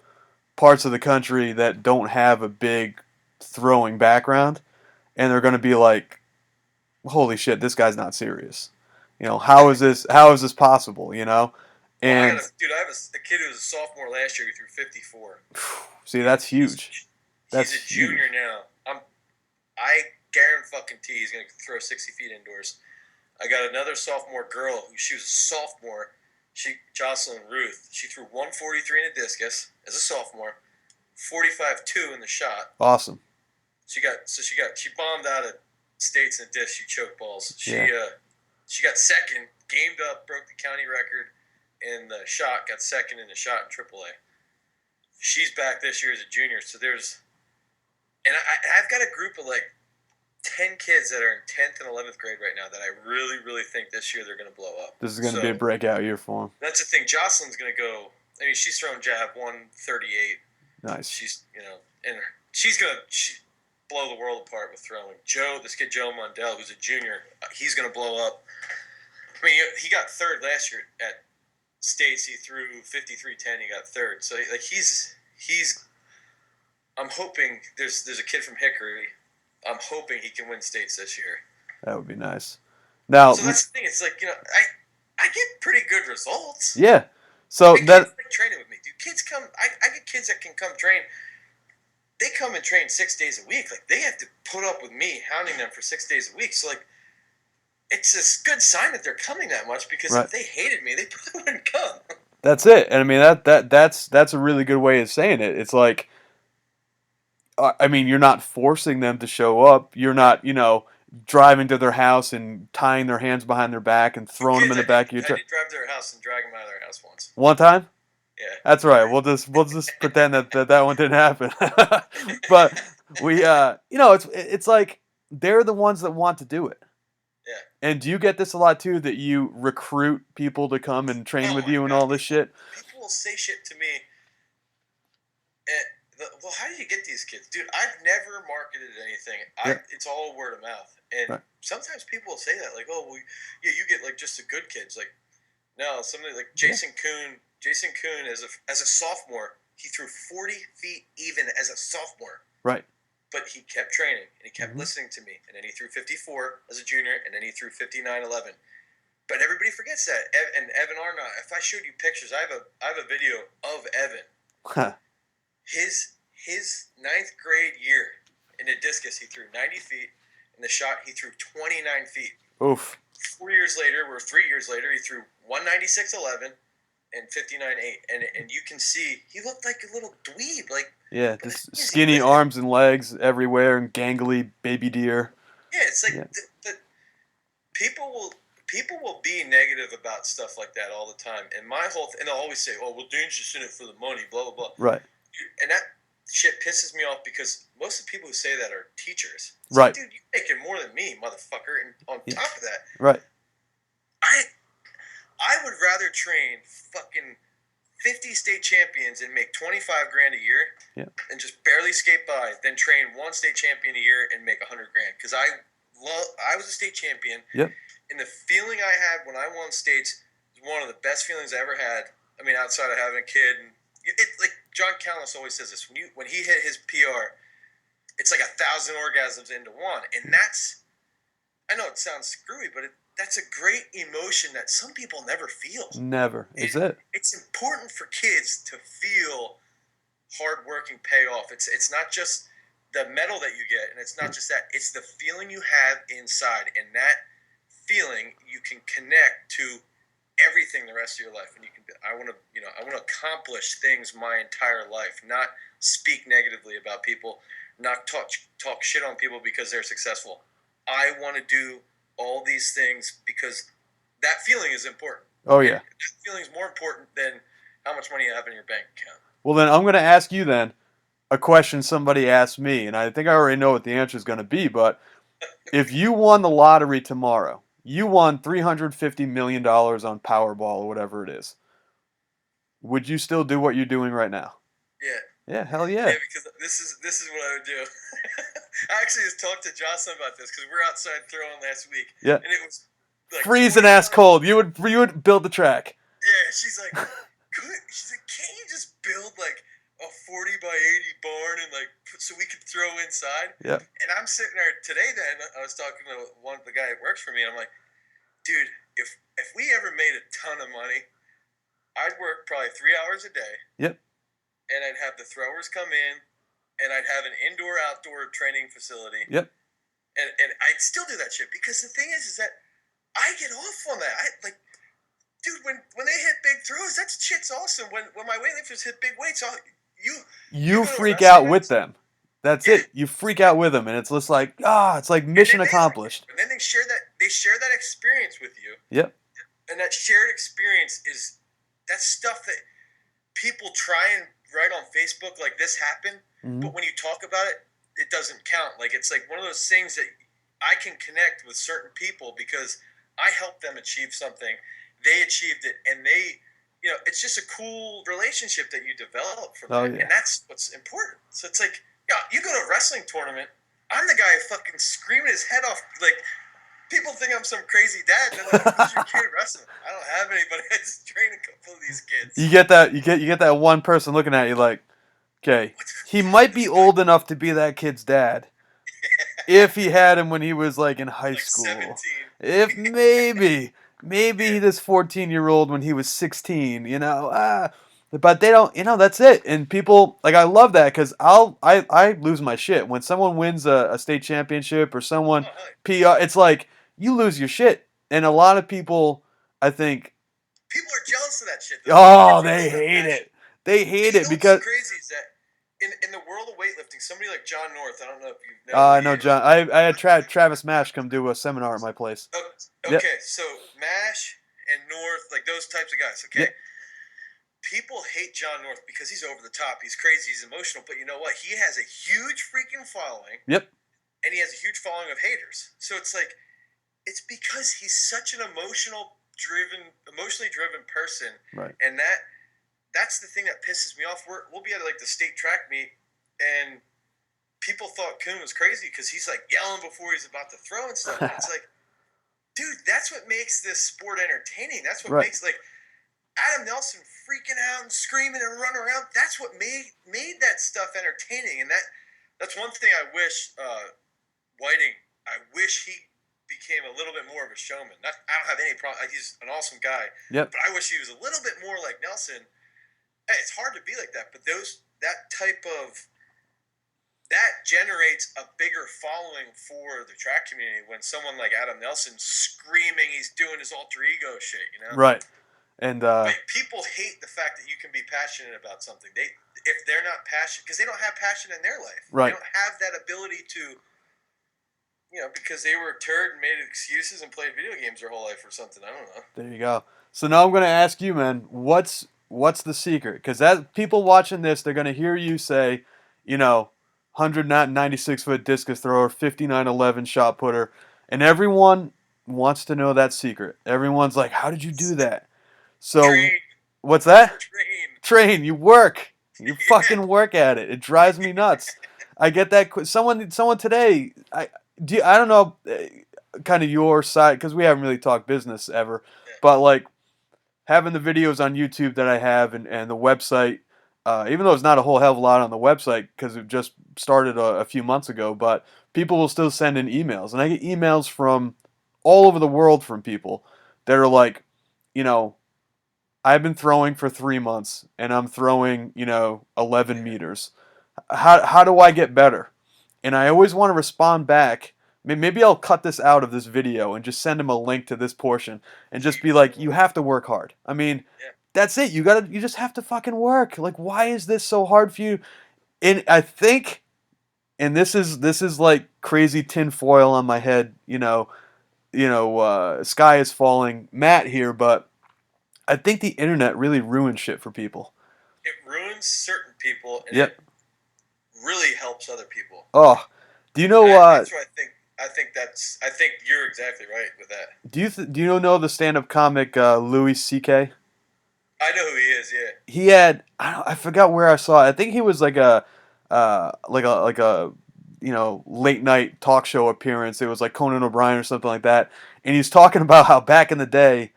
parts of the country that don't have a big throwing background, and they're going to be like, holy shit, this guy's not serious. How is this possible, And I have a kid who was a sophomore last year who threw 54. See, that's huge. He's a junior now. I guarantee he's going to throw 60 feet indoors. I got another sophomore girl she was a sophomore. Jocelyn Ruth. She threw 143 in a discus as a sophomore, 45-2 in the shot. Awesome. She bombed out of states in the disc. She choked balls. She got second, gamed up, broke the county record in the shot. Got second in the shot in AAA. She's back this year as a junior. So I've got a group of like 10 kids that are in 10th and 11th grade right now that I really, really think this year they're going to blow up. This is going to be a breakout year for them. That's the thing. Jocelyn's going to go. I mean, she's thrown jab 138. Nice. She's, and she's gonna blow the world apart with throwing. This kid Joe Mundell, who's a junior, he's gonna blow up. I mean, he got third last year at States. He threw 53-10. He got third. So he's. I'm hoping there's a kid from Hickory. I'm hoping he can win States this year. That would be nice. Now, so that's the thing. It's like, I get pretty good results. Yeah. So and kids like training with me. Dude, kids come. I get kids that can come train. They come and train 6 days a week. Like, they have to put up with me hounding them for 6 days a week. So, like, it's a good sign that they're coming that much, because if they hated me, they probably wouldn't come. That's it. And I mean, that's a really good way of saying it. It's like, I mean, you're not forcing them to show up. You're not, driving to their house and tying their hands behind their back and throwing them in the back of your truck. I did drive to their house and drag them out of their house once. One time? Yeah. That's right. We'll just pretend that one didn't happen. But we, it's like they're the ones that want to do it. Yeah. And do you get this a lot too, that you recruit people to come and train with you and all this shit? People will say shit to me. Well, how do you get these kids? Dude, I've never marketed anything. It's all word of mouth. And sometimes people will say that, like, oh, well, yeah, you get, like, just the good kids. Like, no, somebody like Jason Kuhn. Jason Kuhn, as a sophomore, he threw 40 feet even as a sophomore. Right. But he kept training, and he kept listening to me. And then he threw 54 as a junior, and then he threw 59-11. But everybody forgets that. And Evan Arnott, if I showed you pictures, I have a video of Evan. Huh. His ninth grade year in the discus, he threw 90 feet. In the shot, he threw 29 feet. Oof. 3 years later, he threw 196-11 and 59-8. And you can see, he looked like a little dweeb. Like, yeah, just skinny arms and legs everywhere and gangly baby deer. Yeah, it's like the people will be negative about stuff like that all the time. And my whole and they'll always say, "Oh, well, Dane's just in it for the money," blah blah blah. Right. And that shit pisses me off, because most of the people who say that are teachers. It's right. Like, dude, you're making more than me, motherfucker. And on top of that, right. I would rather train fucking 50 state champions and make $25,000 a year and just barely skate by than train one state champion a year and make $100,000. Because I was a state champion. Yep. And the feeling I had when I won states was one of the best feelings I ever had. I mean, outside of having a kid. And like John Callis always says this, when he hit his PR, it's like 1,000 orgasms into one. And that's, I know it sounds screwy, but that's a great emotion that some people never feel. Never. Is it? It's important for kids to feel hard-working payoff. It's not just the medal that you get, and it's not just that. It's the feeling you have inside, and that feeling you can connect to everything the rest of your life. And you can. I want to accomplish things my entire life, not speak negatively about people, not talk shit on people because they're successful. I want to do all these things because that feeling is important. Oh, yeah. That feeling is more important than how much money you have in your bank account. Well, then I'm going to ask you then a question somebody asked me, and I think I already know what the answer is going to be, but if you won the lottery tomorrow, you won $350 million on Powerball or whatever it is, would you still do what you're doing right now? Yeah. Yeah, hell yeah. Yeah, because this is what I would do. I actually just talked to Jocelyn about this because we were outside throwing last week. Yeah. And it was like freezing ass cold. You would build the track. Yeah, she's like, can't you just build like a 40 by 80 barn and like so we could throw inside? Yeah. And I'm sitting there today. Then I was talking to the guy that works for me, and I'm like, dude, if we ever made a ton of money, I'd work probably 3 hours a day. Yep. And I'd have the throwers come in, and I'd have an indoor-outdoor training facility. Yep. And I'd still do that shit because the thing is that I get off on that. Dude, when they hit big throws, that shit's awesome. When my weightlifters hit big weights, you freak out with them. That's it. You freak out with them, and it's just like it's like mission accomplished. And then they share that experience with you. Yep. And that shared experience that's stuff that people try and write on Facebook like this happened, but when you talk about it, it doesn't count. Like it's like one of those things that I can connect with certain people because I helped them achieve something. They achieved it, and they it's just a cool relationship that you develop from Oh that, yeah. and that's what's important. So it's like, you go to a wrestling tournament, I'm the guy fucking screaming his head off. Like, people think I'm some crazy dad. They're like, "Who's your kid wrestling?" I don't have anybody. I just train a couple of these kids. You get that. You get that one person looking at you like, okay, What the he fuck might is be this guy? old enough to be that kid's dad. If he had him when he was like in high Like school. 17. If maybe this 14-year-old when he was 16, but they don't, that's it. And people, like, I love that because I lose my shit when someone wins a state championship or someone Oh, hell yeah. PR. It's like you lose your shit, and a lot of people, I think, People are jealous of that shit, though. People are oh, they jealous of that hate passion. it. They And hate you it know what's because crazy is that in the world of weightlifting, somebody like John North, I don't know if you know who I he know is. John. I had Travis Mash come do a seminar at my place. Oh, Yep. okay, so Mash and North, like those types of guys, okay? Yep. People hate John North because he's over the top. He's crazy. He's emotional. But you know what? He has a huge freaking following. Yep. And he has a huge following of haters. So it's like, it's because he's such an emotionally driven person. Right. And that's the thing that pisses me off. We'll be at like the state track meet, and people thought Kuhn was crazy because he's like yelling before he's about to throw and stuff. And it's like, dude, that's what makes this sport entertaining. That's what Right. makes, like, Adam Nelson freaking out and screaming and running around. That's what made that stuff entertaining. And that's one thing I wish Whiting. I wish he became a little bit more of a showman. I don't have any problem. He's an awesome guy. Yep. But I wish he was a little bit more like Nelson. Hey, it's hard to be like that, but that generates a bigger following for the track community when someone like Adam Nelson screaming, he's doing his alter ego shit, Right. And But people hate the fact that you can be passionate about something. If they're not passionate, because they don't have passion in their life. Right. They don't have that ability to, because they were a turd and made excuses and played video games their whole life or something. I don't know. there you go. So now I'm going to ask you, man, what's the secret? Because that people watching this, they're going to hear you say, 196-foot discus thrower, 59-11 shot putter, and everyone wants to know that secret. Everyone's like, how did you do that? So, Train. what's that? Train. You work. You fucking work at it. It drives me nuts. I get that. Someone today, I don't know, kind of your side, because we haven't really talked business ever, but like having the videos on YouTube that I have and the website, even though it's not a whole hell of a lot on the website because it just started a few months ago, but people will still send in emails. And I get emails from all over the world from people that are like, I've been throwing for 3 months and I'm throwing, 11 meters. How do I get better? And I always want to respond back. Maybe I'll cut this out of this video and just send them a link to this portion and just be like, you have to work hard. I mean, that's it. You just have to fucking work. Like, why is this so hard for you? And I think, and this is like crazy tinfoil on my head, sky is falling Matt here, but I think the internet really ruins shit for people. It ruins certain people, and Yep. it really helps other people. Oh, do you know? That's what I think. I think you're exactly right with that. Do you know the stand-up comic Louis C.K.? I know who he is. Yeah. He had I forgot where I saw it. I think he was like a late night talk show appearance. It was like Conan O'Brien or something like that. And he's talking about how back in the day,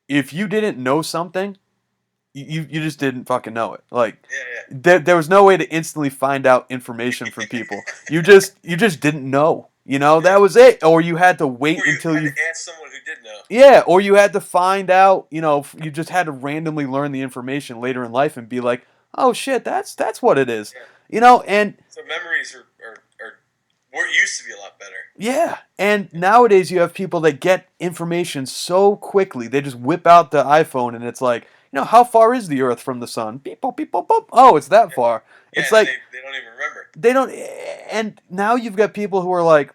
if you didn't know something, you just didn't fucking know it. Like there was no way to instantly find out information from people. You just didn't know. That was it. Or you had to wait until you had to ask someone who did know. Yeah, or you had to find out. You just had to randomly learn the information later in life and be like, oh shit, that's what it is. And so memories are used to be a lot better. Yeah, and nowadays you have people that get information so quickly. They just whip out the iPhone and it's like, how far is the Earth from the sun? Beep, boop, beep, boop, boop. Oh, it's that far. Yeah, it's like they don't even remember. They don't, and now you've got people who are like,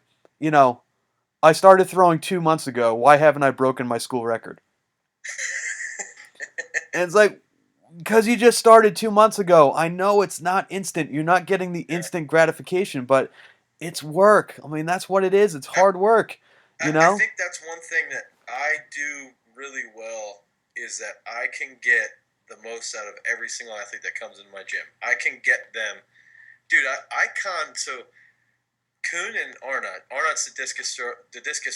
I started throwing 2 months ago. Why haven't I broken my school record? And it's like, because you just started 2 months ago. I know it's not instant. You're not getting the instant gratification, but it's work. I mean, that's what it is. It's hard work. I think that's one thing that I do really well is that I can get the most out of every single athlete that comes into my gym. I can get them, dude. So Kuhn and Arnott's the discus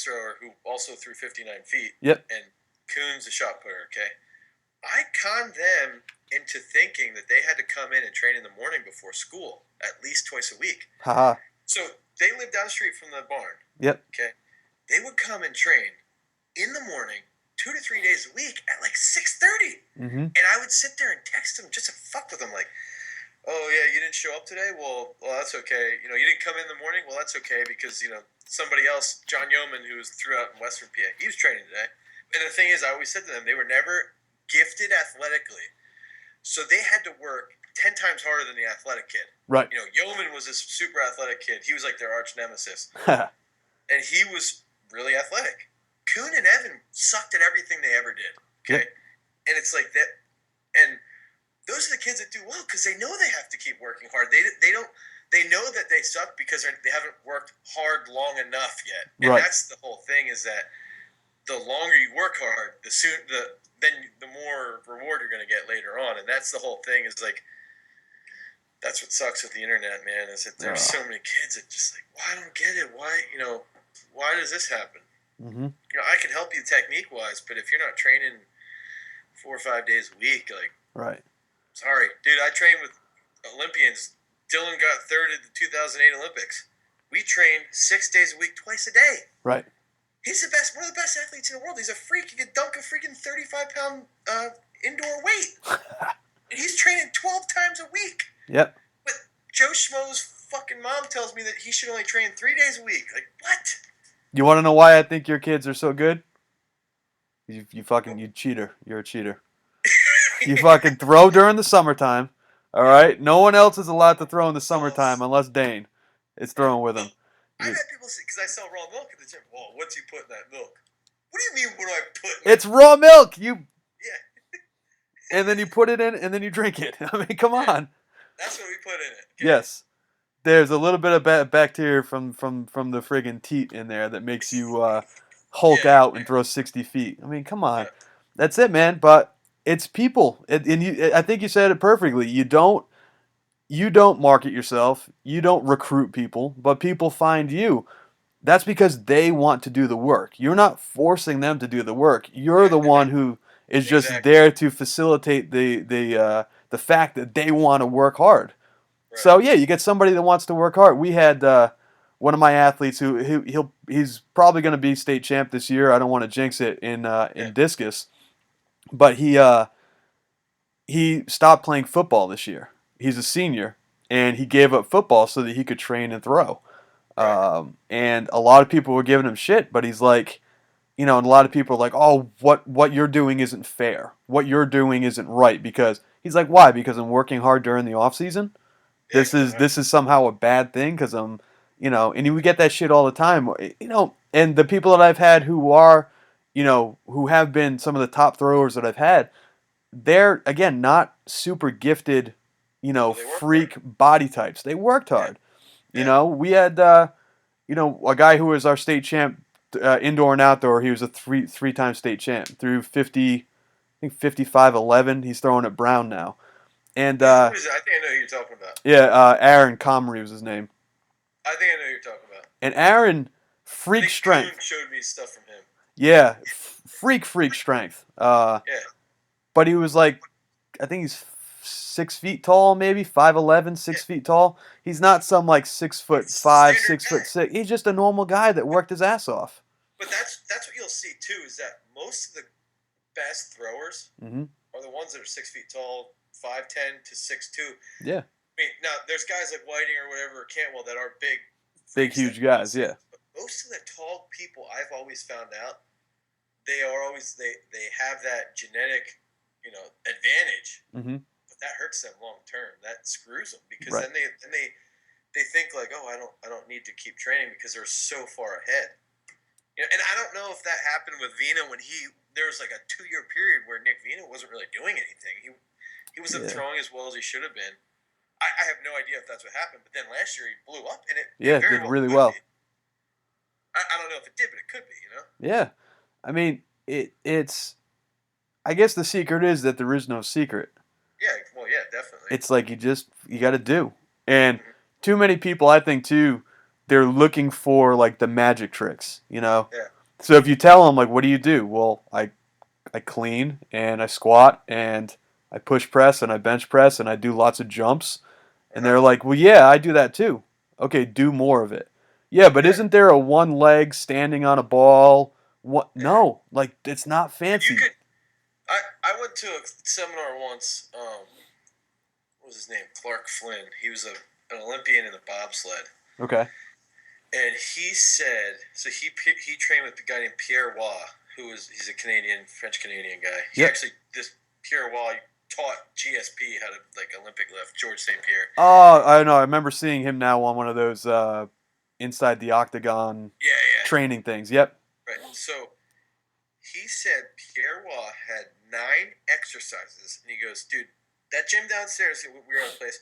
thrower who also threw 59 feet. Yep. And Kuhn's a shot putter. Okay, I conned them into thinking that they had to come in and train in the morning before school at least twice a week. Haha. So they lived down the street from the barn. Yep. Okay, they would come and train in the morning 2 to 3 days a week at like 6:30. Mm-hmm. And I would sit there and text them just to fuck with them, like, oh yeah, you didn't show up today? Well, that's okay. You didn't come in the morning? Well, that's okay because, somebody else, John Yeoman, who was threw out in Western PA, he was training today. And the thing is, I always said to them, they were never gifted athletically. So they had to work 10 times harder than the athletic kid. Right. Yeoman was this super athletic kid. He was like their arch nemesis. And he was really athletic. Kuhn and Evan sucked at everything they ever did. Okay? Yep. And it's like that. And those are the kids that do well because they know they have to keep working hard. They know that they suck because they haven't worked hard long enough yet. And right. That's the whole thing, is that the longer you work hard, the more reward you're going to get later on. And that's the whole thing, is like, that's what sucks with the internet, man, is that there's so many kids that just like, well, I don't get it. Why does this happen? Mm-hmm. I can help you technique-wise, but if you're not training 4 or 5 days a week, like, right. Sorry, dude, I train with Olympians. Dylan got third at the 2008 Olympics. We train 6 days a week, twice a day. Right. He's one of the best athletes in the world. He's a freak. He could dunk a freaking 35-pound indoor weight. And he's training 12 times a week. Yep. But Joe Schmo's fucking mom tells me that he should only train 3 days a week. Like, what? You want to know why I think your kids are so good? You cheater. You're a cheater. You fucking throw during the summertime, all right? No one else is allowed to throw in the summertime unless Dane is throwing with him. I've had people say, because I sell raw milk at the gym, well, what's he put in that milk? What do you mean, what do I put in It's raw milk! Yeah. And then you put it in, and then you drink it. I mean, come on. That's what we put in it. Okay? Yes. There's a little bit of bacteria from the friggin' teat in there that makes you hulk out and throw 60 feet. I mean, come on. Yeah. That's it, man. But it's people. I think you said it perfectly. You don't market yourself. You don't recruit people, but people find you. That's because they want to do the work. You're not forcing them to do the work. You're the one who is just there to facilitate the fact that they want to work hard. Right. So yeah, you get somebody that wants to work hard. We had one of my athletes he's probably going to be state champ this year. I don't want to jinx it in discus, but he stopped playing football this year. He's a senior, and he gave up football so that he could train and throw. Right. And a lot of people were giving him shit, but he's like, and a lot of people are like, oh, what you're doing isn't fair. What you're doing isn't right. Because he's like, why? Because I'm working hard during the off season. This is somehow a bad thing because I'm, and we get that shit all the time, and the people that I've had who are, who have been some of the top throwers that I've had, they're, again, not super gifted, freak body types. They worked hard. Yeah. We had, a guy who was our state champ, indoor and outdoor. He was a three-time state champ through 55-11. He's throwing at Brown now. And I think I know who you're talking about. Yeah, Aaron Comrie was his name. I think I know who you're talking about. And Aaron, freak strength. Kuhn showed me stuff from him. Yeah, freak strength. Yeah. But he was like, I think he's 6 feet tall, maybe 5'11", 6 feet tall. He's not some like 6'5", 6'6". He's just a normal guy that worked his ass off. But that's what you'll see too, is that most of the best throwers are the ones that are 6 feet tall, 5'10" to 6'2". Yeah. I mean, now there's guys like Whiting or whatever, or Cantwell, that are big, huge guys. Yeah. But most of the tall people, I've always found out, they have that genetic, advantage. Mm-hmm. But that hurts them long term. That screws them because then they think like, oh, I don't need to keep training because they're so far ahead. And I don't know if that happened with Vina when there was like a 2-year period where Nick Vina wasn't really doing anything. He wasn't throwing as well as he should have been. I have no idea if that's what happened, but then last year he blew up, and it did really well. I don't know if it did, but it could be, Yeah, I mean it's I guess the secret is that there is no secret. Yeah, well, yeah, definitely. It's like you got to do. And Hmm. too many people, I think too, they're looking for like the magic tricks, you know. Yeah, So if you tell them like, what do you do? Well, I clean and I squat and I push press and I bench press and I do lots of jumps. And uh-huh. they're like, well, yeah, I do that too. Okay, do more of it. Yeah, but Yeah, isn't there a one leg standing on a ball? What? yeah. No, like it's not Dude, you fancy. could. I went to a seminar once. What was his name? Clark Flynn. He was an Olympian in the bobsled, Okay. and he said so. He trained with a guy named Pierre Waugh, he's a Canadian, French Canadian guy. He Yep. actually this Pierre Waugh taught GSP how to like Olympic lift. George St. Pierre. Oh, I know. I remember seeing him now on one of those inside the octagon Yeah, yeah. training things. Yep. Right. So he said Pierre Waugh had 9 exercises, and he goes, dude, that gym downstairs, we were at a place,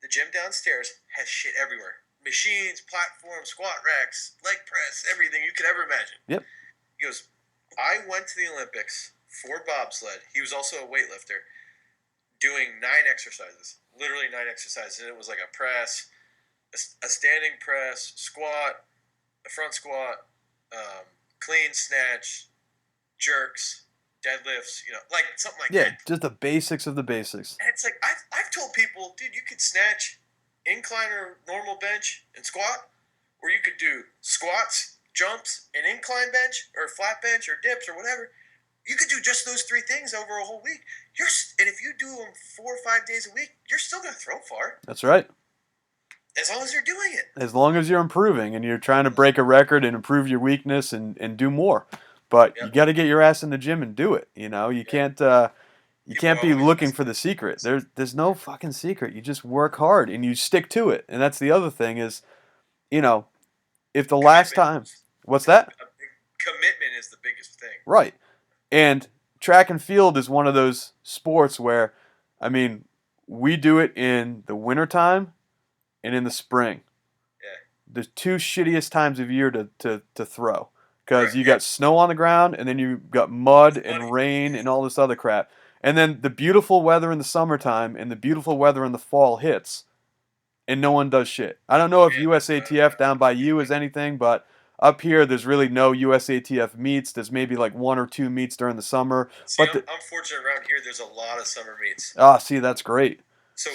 the gym downstairs has shit everywhere. Machines, platforms, squat racks, leg press, everything you could ever imagine. Yep. He goes, I went to the Olympics for bobsled. He was also a weightlifter, doing 9 exercises, literally 9 exercises. And it was like a press, a standing press, squat, a front squat, clean snatch, jerks, deadlifts, like something like Yeah, that. just the basics of the basics. And it's like I've told people, dude, you could snatch incline or normal bench and squat, or you could do squats, jumps, and incline bench or flat bench or dips or whatever. You could do just those 3 things over a whole week. And if you do them 4 or 5 days a week, you're still gonna throw far That's right. as long as you're doing it. As long as you're improving and you're trying to break a record and improve your weakness and do more. But you Yep. got to get your ass in the gym and do it. You know, Yep. you People can't be always looking ask for me the this. secret. There's no fucking secret. You just work hard and you stick to it. And that's the other thing is, you know, if the last Commitment time, what's that? commitment is the biggest thing. Right. And track and field is one of those sports where, I mean, we do it in the wintertime and in the spring. Yeah. The two shittiest times of year to throw. Because Right. you Yeah. got snow on the ground and then you got mud It's muddy. and rain and all this other crap. And then the beautiful weather in the summertime and the beautiful weather in the fall hits and no one does shit. I don't know if Yeah. USATF down by you is anything, but up here there's really no USATF meets. There's maybe like one or two meets during the summer. See, But I'm fortunate around here. There's a lot of summer meets, see, that's great. so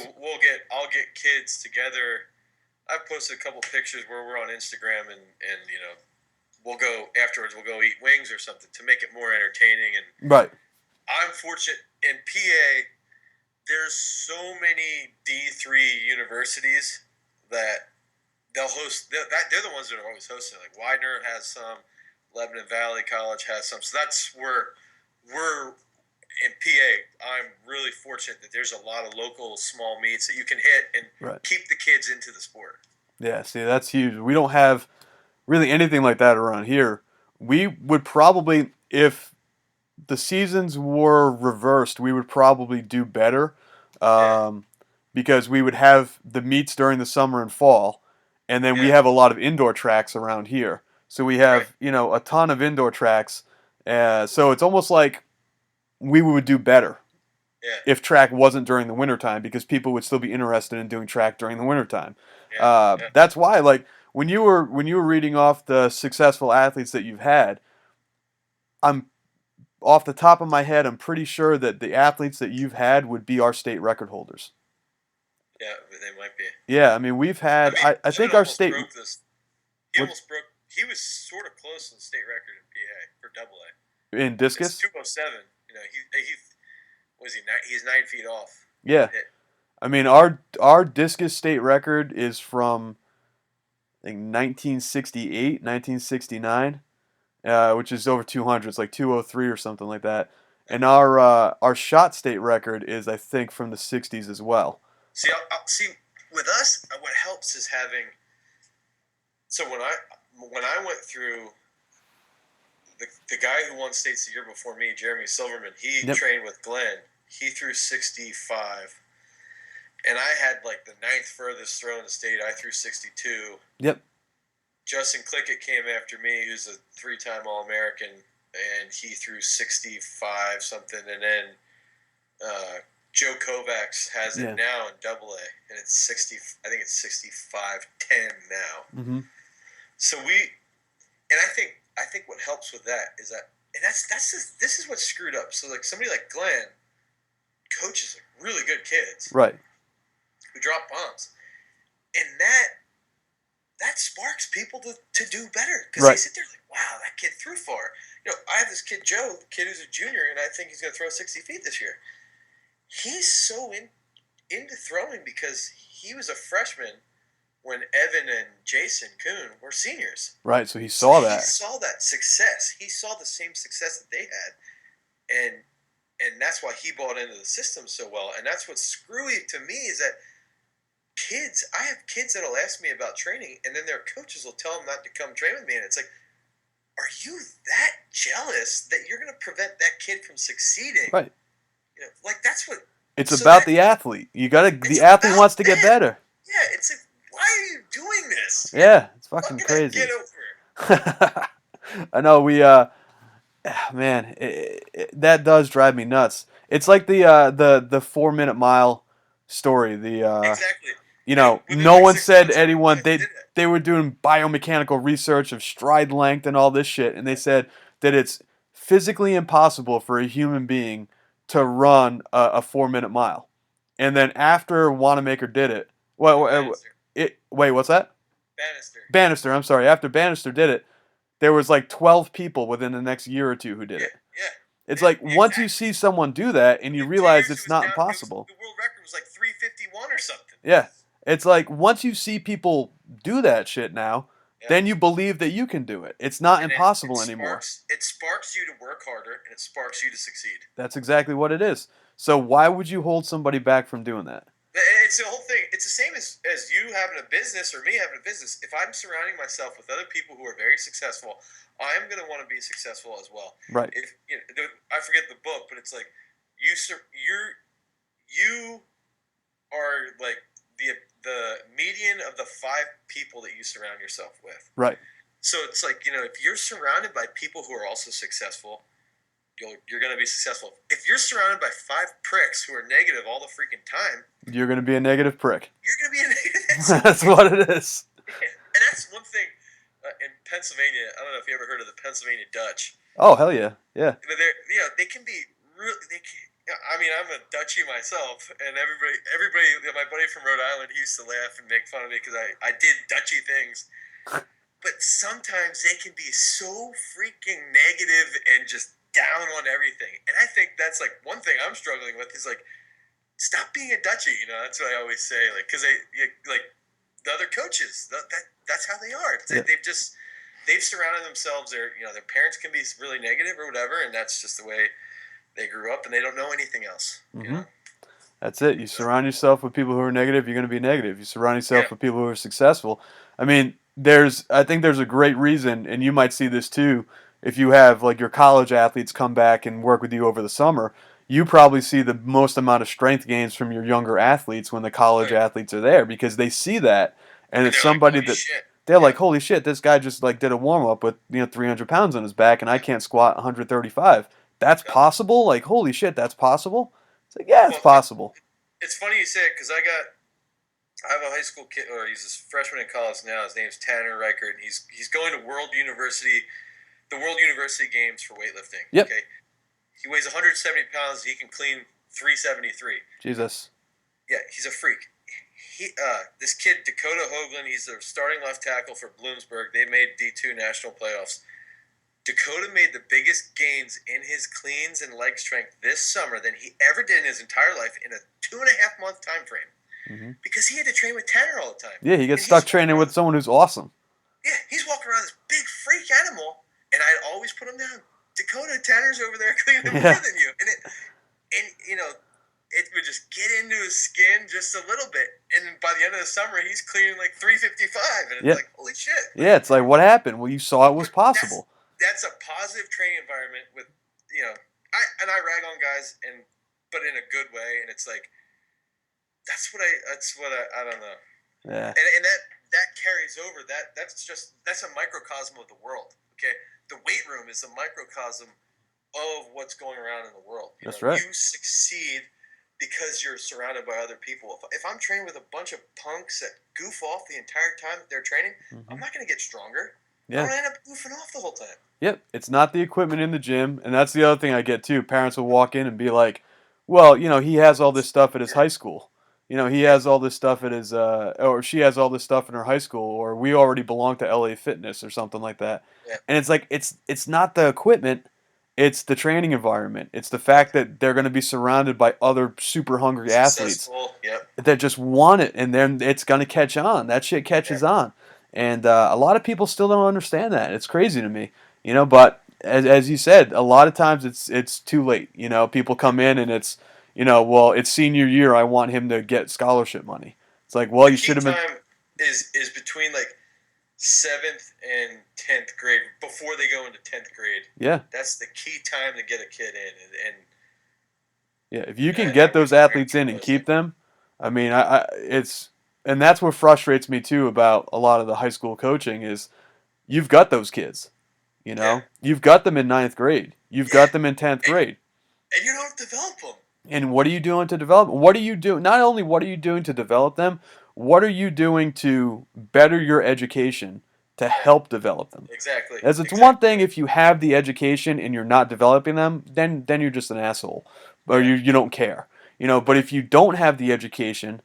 I'll get kids together. I've posted a couple pictures where we're on Instagram, and we'll go afterwards. We'll go eat wings or something to make it more entertaining. And Right. I'm fortunate in PA. There's so many D3 universities that they'll host. They're the ones that are always hosting. Like Widener has some, Lebanon Valley College has some. So that's where we're in PA. I'm really fortunate that there's a lot of local small meets that you can hit and Right. keep the kids into the sport. Yeah, see, that's huge. We don't have really anything like that around here. We would probably, if the seasons were reversed, we would probably do better Yeah, because we would have the meets during the summer and fall, and then we yeah, have a lot of indoor tracks around here. So we right. have, a ton of indoor tracks. So it's almost like we would do better Yeah, if track wasn't during the wintertime because people would still be interested in doing track during the wintertime. yeah, yeah. That's why, like, when you were reading off the successful athletes that you've had, I'm off the top of my head, I'm pretty sure that the athletes that you've had would be our state record holders. Yeah, they might be. Yeah, I mean, we've I had, mean, I Judd think our almost state, broke this. He what, almost broke. He was sort of close to the state record in PA for double A. in It's discus, 207. He was he. He's 9 feet off. yeah, Hit. I mean, our discus state record is from, I think, 1968, 1969, which is over 200. It's like 203 or something like that. And our shot state record is, I think, from the 60s as well. See, see with us, what helps is having. So when I went through the guy who won states the year before me, Jeremy Silverman, he Yep. trained with Glenn. He threw 65, and I had like the 9th furthest throw in the state. I threw 62. Yep. Justin Clickett came after me, who's a 3-time All-American. and he threw 65 something, and then Joe Kovacs has it Yeah. now in Double A, and it's 60. I think it's 65-10 now. Mm-hmm. So I think what helps with that is that, and this is what's screwed up. So like somebody like Glenn coaches like really good kids, Right. who drop bombs, and that sparks people to do better, because Right. they sit there like, wow, that kid threw far. I have this kid Joe, the kid who's a junior, and I think he's going to throw 60 feet this year. He's so into throwing because he was a freshman when Evan and Jason Kuhn were seniors. Right, so he saw that. He saw that success. He saw the same success that they had, and that's why he bought into the system so well. And that's what's screwy to me is that I have kids that'll ask me about training, and then their coaches will tell them not to come train with me, and it's like, are you that jealous that you're going to prevent that kid from succeeding? Right. Like that's what. It's about the athlete. The athlete wants to get better. Yeah, it's like, why are you doing this? Yeah, it's fucking crazy. Get over. I know man, that does drive me nuts. It's like the 4 minute mile story. Exactly. No one said anyone they were doing biomechanical research of stride length and all this shit, and they said that it's physically impossible for a human being to run a 4 minute mile. And then after Wanamaker did it, wait, what's that? Bannister. I'm sorry. After Bannister did it, there was like 12 people within the next year or two who did it. Yeah. It's like once you see someone do that and you realize it's not impossible. The world record was like 351 or something. Yeah. It's like once you see people do that shit now, then you believe that you can do it. It's not impossible anymore. It sparks you to work harder, and it sparks you to succeed. That's exactly what it is. So why would you hold somebody back from doing that? It's the whole thing. It's the same as you having a business or me having a business. If I'm surrounding myself with other people who are very successful, I'm going to want to be successful as well. Right. I forget the book, but it's like you are like the median of the 5 people that you surround yourself with. Right. So it's like, if you're surrounded by people who are also successful, you're going to be successful. If you're surrounded by 5 pricks who are negative all the freaking time, you're going to be a negative prick. You're going to be a negative. That's what it is. And that's one thing in Pennsylvania. I don't know if you ever heard of the Pennsylvania Dutch. Oh, hell yeah. Yeah. But they can be really. I mean, I'm a Dutchie myself, and everybody, my buddy from Rhode Island, he used to laugh and make fun of me because I did Dutchy things. But sometimes they can be so freaking negative and just down on everything. And I think that's like one thing I'm struggling with is like, stop being a Dutchie. That's what I always say. Like, because like the other coaches, that's how they are. Yeah. They've surrounded themselves. Their parents can be really negative or whatever, and that's just the way they grew up, and they don't know anything else. Mm-hmm. That's it. You surround yourself with people who are negative, you're going to be negative. You surround yourself with people who are successful. I mean, I think there's a great reason, and you might see this too, if you have like your college athletes come back and work with you over the summer. You probably see the most amount of strength gains from your younger athletes when the college athletes are there, because they see that, and it's somebody that they're like, holy shit, this guy just like did a warm up with 300 pounds on his back, and I can't squat 135. That's possible? Like, holy shit, that's possible? It's like, yeah, it's possible. It's funny you say it, because I have a high school kid, or he's a freshman in college now. His name's Tanner Reichert, and he's going to the World University Games for weightlifting. Yep. Okay. He weighs 170 pounds. He can clean 373. Jesus. Yeah, he's a freak. This kid, Dakota Hoagland, he's the starting left tackle for Bloomsburg. They made D2 national playoffs. Dakota made the biggest gains in his cleans and leg strength this summer than he ever did in his entire life in a 2.5 month time frame. Mm-hmm. Because he had to train with Tanner all the time. Yeah, he gets stuck training with someone who's awesome. Yeah, he's walking around this big freak animal, and I always put him down. Dakota, Tanner's over there cleaning more than you. And it would just get into his skin just a little bit. And by the end of the summer, he's cleaning like 355. And it's like, holy shit. Yeah, it's like, what happened? Well, you saw it was possible. That's a positive training environment with, I rag on guys, but in a good way. And it's like, that's what I don't know. Yeah. And that carries over. That's a microcosm of the world. Okay. the weight room is a microcosm of what's going around in the world. That's right. You succeed because you're surrounded by other people. If I'm training with a bunch of punks that goof off the entire time that they're training, I'm not going to get stronger. Yeah. I'm going to end up goofing off the whole time. Yep, it's not the equipment in the gym, and that's the other thing I get too. Parents will walk in and be like, "Well, he has all this stuff at his high school. He has all this stuff at his, or she has all this stuff in her high school, or we already belong to LA Fitness or something like that." Yeah. And it's like it's not the equipment, it's the training environment. It's the fact that they're going to be surrounded by other super hungry athletes that just want it, and then it's going to catch on. That shit catches on, and a lot of people still don't understand that. It's crazy to me. But as you said, a lot of times it's too late. People come in and it's, well, it's senior year. I want him to get scholarship money. It's like, well, you should have been. Time is between like 7th and 10th grade before they go into 10th grade. Yeah, that's the key time to get a kid in. And yeah, if you can get those athletes in and keep them, I mean, and that's what frustrates me too about a lot of the high school coaching is, you've got those kids. You've got them in 9th grade. You've got them in 10th grade. And you don't develop them. And what are you doing to develop them? What are you doing? Not only what are you doing to develop them, what are you doing to better your education to help develop them? Exactly. As it's one thing if you have the education and you're not developing them, then you're just an asshole. Or you don't care. But if you don't have the education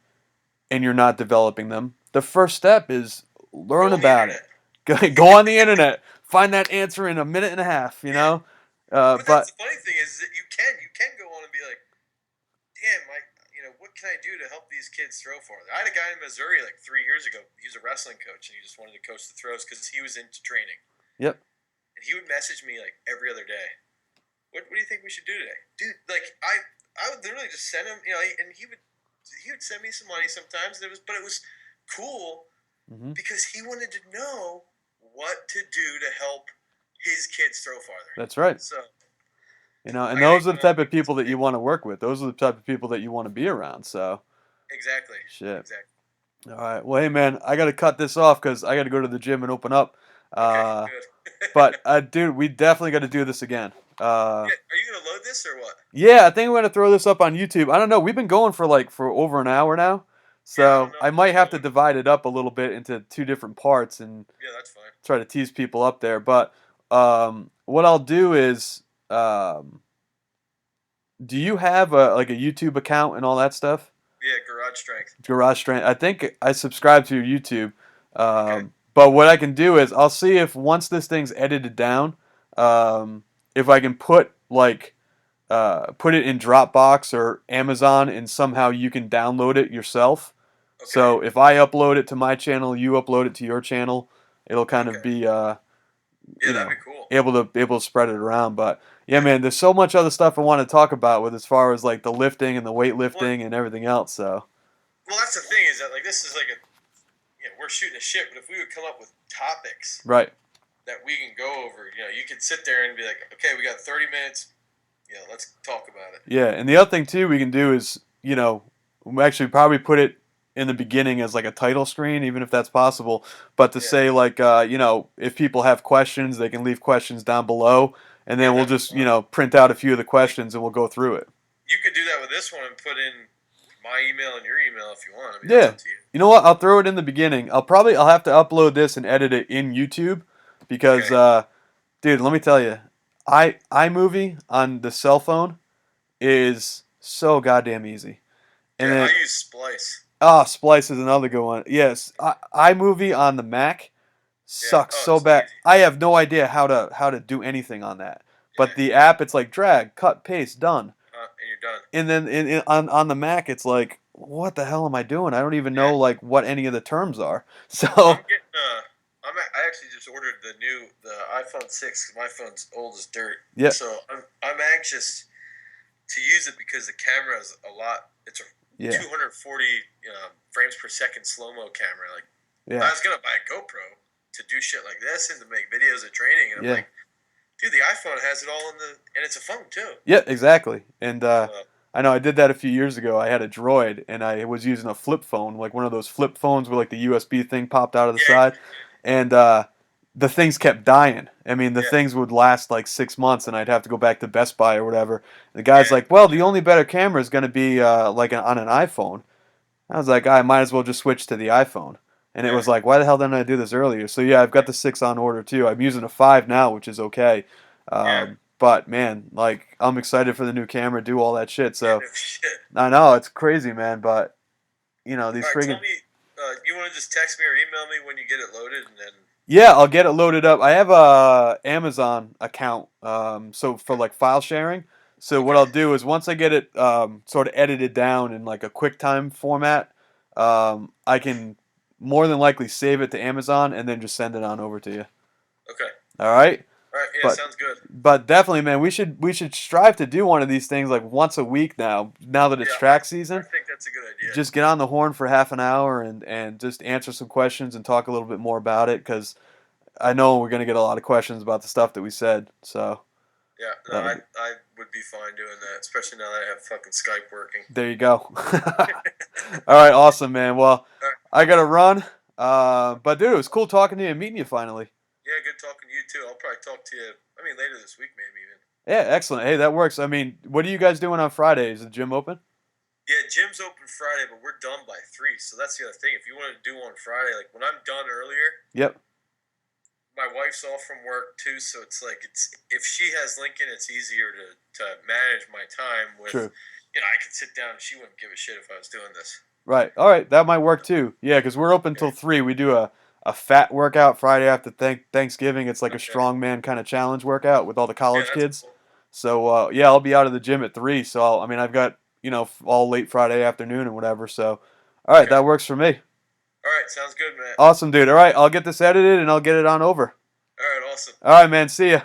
and you're not developing them, the first step is learn about it. Go on the internet. Find that answer in a minute and a half, But that's the funny thing is that you can go on and be like, damn, what can I do to help these kids throw farther? I had a guy in Missouri like 3 years ago. He was a wrestling coach, and he just wanted to coach the throws because he was into training. Yep. And he would message me like every other day. What do you think we should do today, dude? Like I would literally just send him, and he would send me some money sometimes. But it was cool because he wanted to know what to do to help his kids throw farther. That's right. So, and those are the type of people that you want to work with. Those are the type of people that you want to be around. So. Exactly. Shit. Exactly. All right. Well, hey man, I got to cut this off because I got to go to the gym and open up. Okay, good. But dude, we definitely got to do this again. Are you gonna load this or what? Yeah, I think we're gonna throw this up on YouTube. I don't know. We've been going for over an hour now. So I might have to divide it up a little bit into 2 different parts and that's fine. Try to tease people up there. But what I'll do is, do you have a YouTube account and all that stuff? Yeah, Garage Strength. Garage Strength. I think I subscribe to your YouTube. But what I can do is I'll see if once this thing's edited down, if I can put it in Dropbox or Amazon and somehow you can download it yourself. Okay. So if I upload it to my channel, you upload it to your channel, it'll kind of be that'd be cool. able to spread it around. But yeah, man, there's so much other stuff I want to talk about with as far as like the lifting and the weightlifting and everything else. So. Well, that's the thing is that this is we're shooting a shit, but if we would come up with topics right that we can go over, you could sit there and be like, okay, we got 30 minutes. Let's talk about it. Yeah, and the other thing too we can do is, we actually probably put it in the beginning as like a title screen, even if that's possible. But to say if people have questions, they can leave questions down below, and then we'll just print out a few of the questions and we'll go through it. You could do that with this one and put in my email and your email if you want. Yeah. That's up to you. You know what? I'll throw it in the beginning. I'll have to upload this and edit it in YouTube because, dude, let me tell you, iMovie on the cell phone is so goddamn easy. And I use Splice. Oh, Splice is another good one. Yes, iMovie on the Mac sucks so bad. Easy. I have no idea how to do anything on that. But the app, it's like drag, cut, paste, done. And you're done. And then on the Mac, it's like, what the hell am I doing? I don't even know what any of the terms are. So I actually just ordered the iPhone 6 because my phone's old as dirt. Yeah. So I'm anxious to use it because the camera is a lot. It's a 240 frames per second slow mo camera. I was gonna buy a GoPro to do shit like this and to make videos of training, and I'm like, dude, the iPhone has it all and it's a phone too. Yeah, exactly. And I know I did that a few years ago. I had a Droid and I was using a flip phone, like one of those flip phones where like the USB thing popped out of the side. And the things kept dying. I mean, the Yeah. things would last like 6 months, and I'd have to go back to Best Buy or whatever. The guy's Yeah. like, "Well, the only better camera is going to be on an iPhone." I was like, "I might as well just switch to the iPhone." And it Yeah. was like, "Why the hell didn't I do this earlier?" So yeah, I've got the 6 on order too. I'm using a 5 now, which is okay. Yeah. But man, like I'm excited for the new camera, do all that shit. Yeah. So No shit. I know it's crazy, man. But All these right. Tell friggin' me. You want to just text me or email me when you get it loaded, and then. yeah, I'll get it loaded up. I have a Amazon account, so for like file sharing. So what Okay. I'll do is once I get it sort of edited down in like a QuickTime format, I can more than likely save it to Amazon and then just send it on over to you. Okay. All right, All right. Yeah. but Sounds good. definitely, man, we should strive to do one of these things like once a week now. Now that it's Yeah. track I season, think that's a good idea. just get on the horn for half an hour and just answer some questions and talk a little bit more about it because I know we're gonna get a lot of questions about the stuff that we said. So Yeah. No, that'll I be I would be fine doing that, especially now that I have fucking Skype working. there. You go. All right, awesome, man. Well, All right. I gotta run. But dude, it was cool talking to you and meeting you finally. Yeah. Good talking to you too. I'll probably talk to you. I mean, later this week, maybe even. Yeah, excellent. Hey, that works. I mean, what are you guys doing on Friday? Is the gym open? Yeah, gym's open Friday, but we're done by 3. So that's the other thing. If you want to do on Friday, like when I'm done earlier, Yep. my wife's off from work too, so it's like it's if she has Lincoln, it's easier to manage my time with. True. I could sit down and she wouldn't give a shit if I was doing this. Right. All right. That might work too. Yeah, because we're open till 3. We do a fat workout Friday after Thanksgiving. It's like a Okay. strongman kind of challenge workout with all the Yeah, college that's kids. cool. So yeah, I'll be out of the gym at 3. So I mean, I've got all late Friday afternoon and whatever. So all right, Okay. that works for me. All right, sounds good, man. Awesome, dude. All right, I'll get this edited and I'll get it on over. All right, awesome. All right, man. See ya.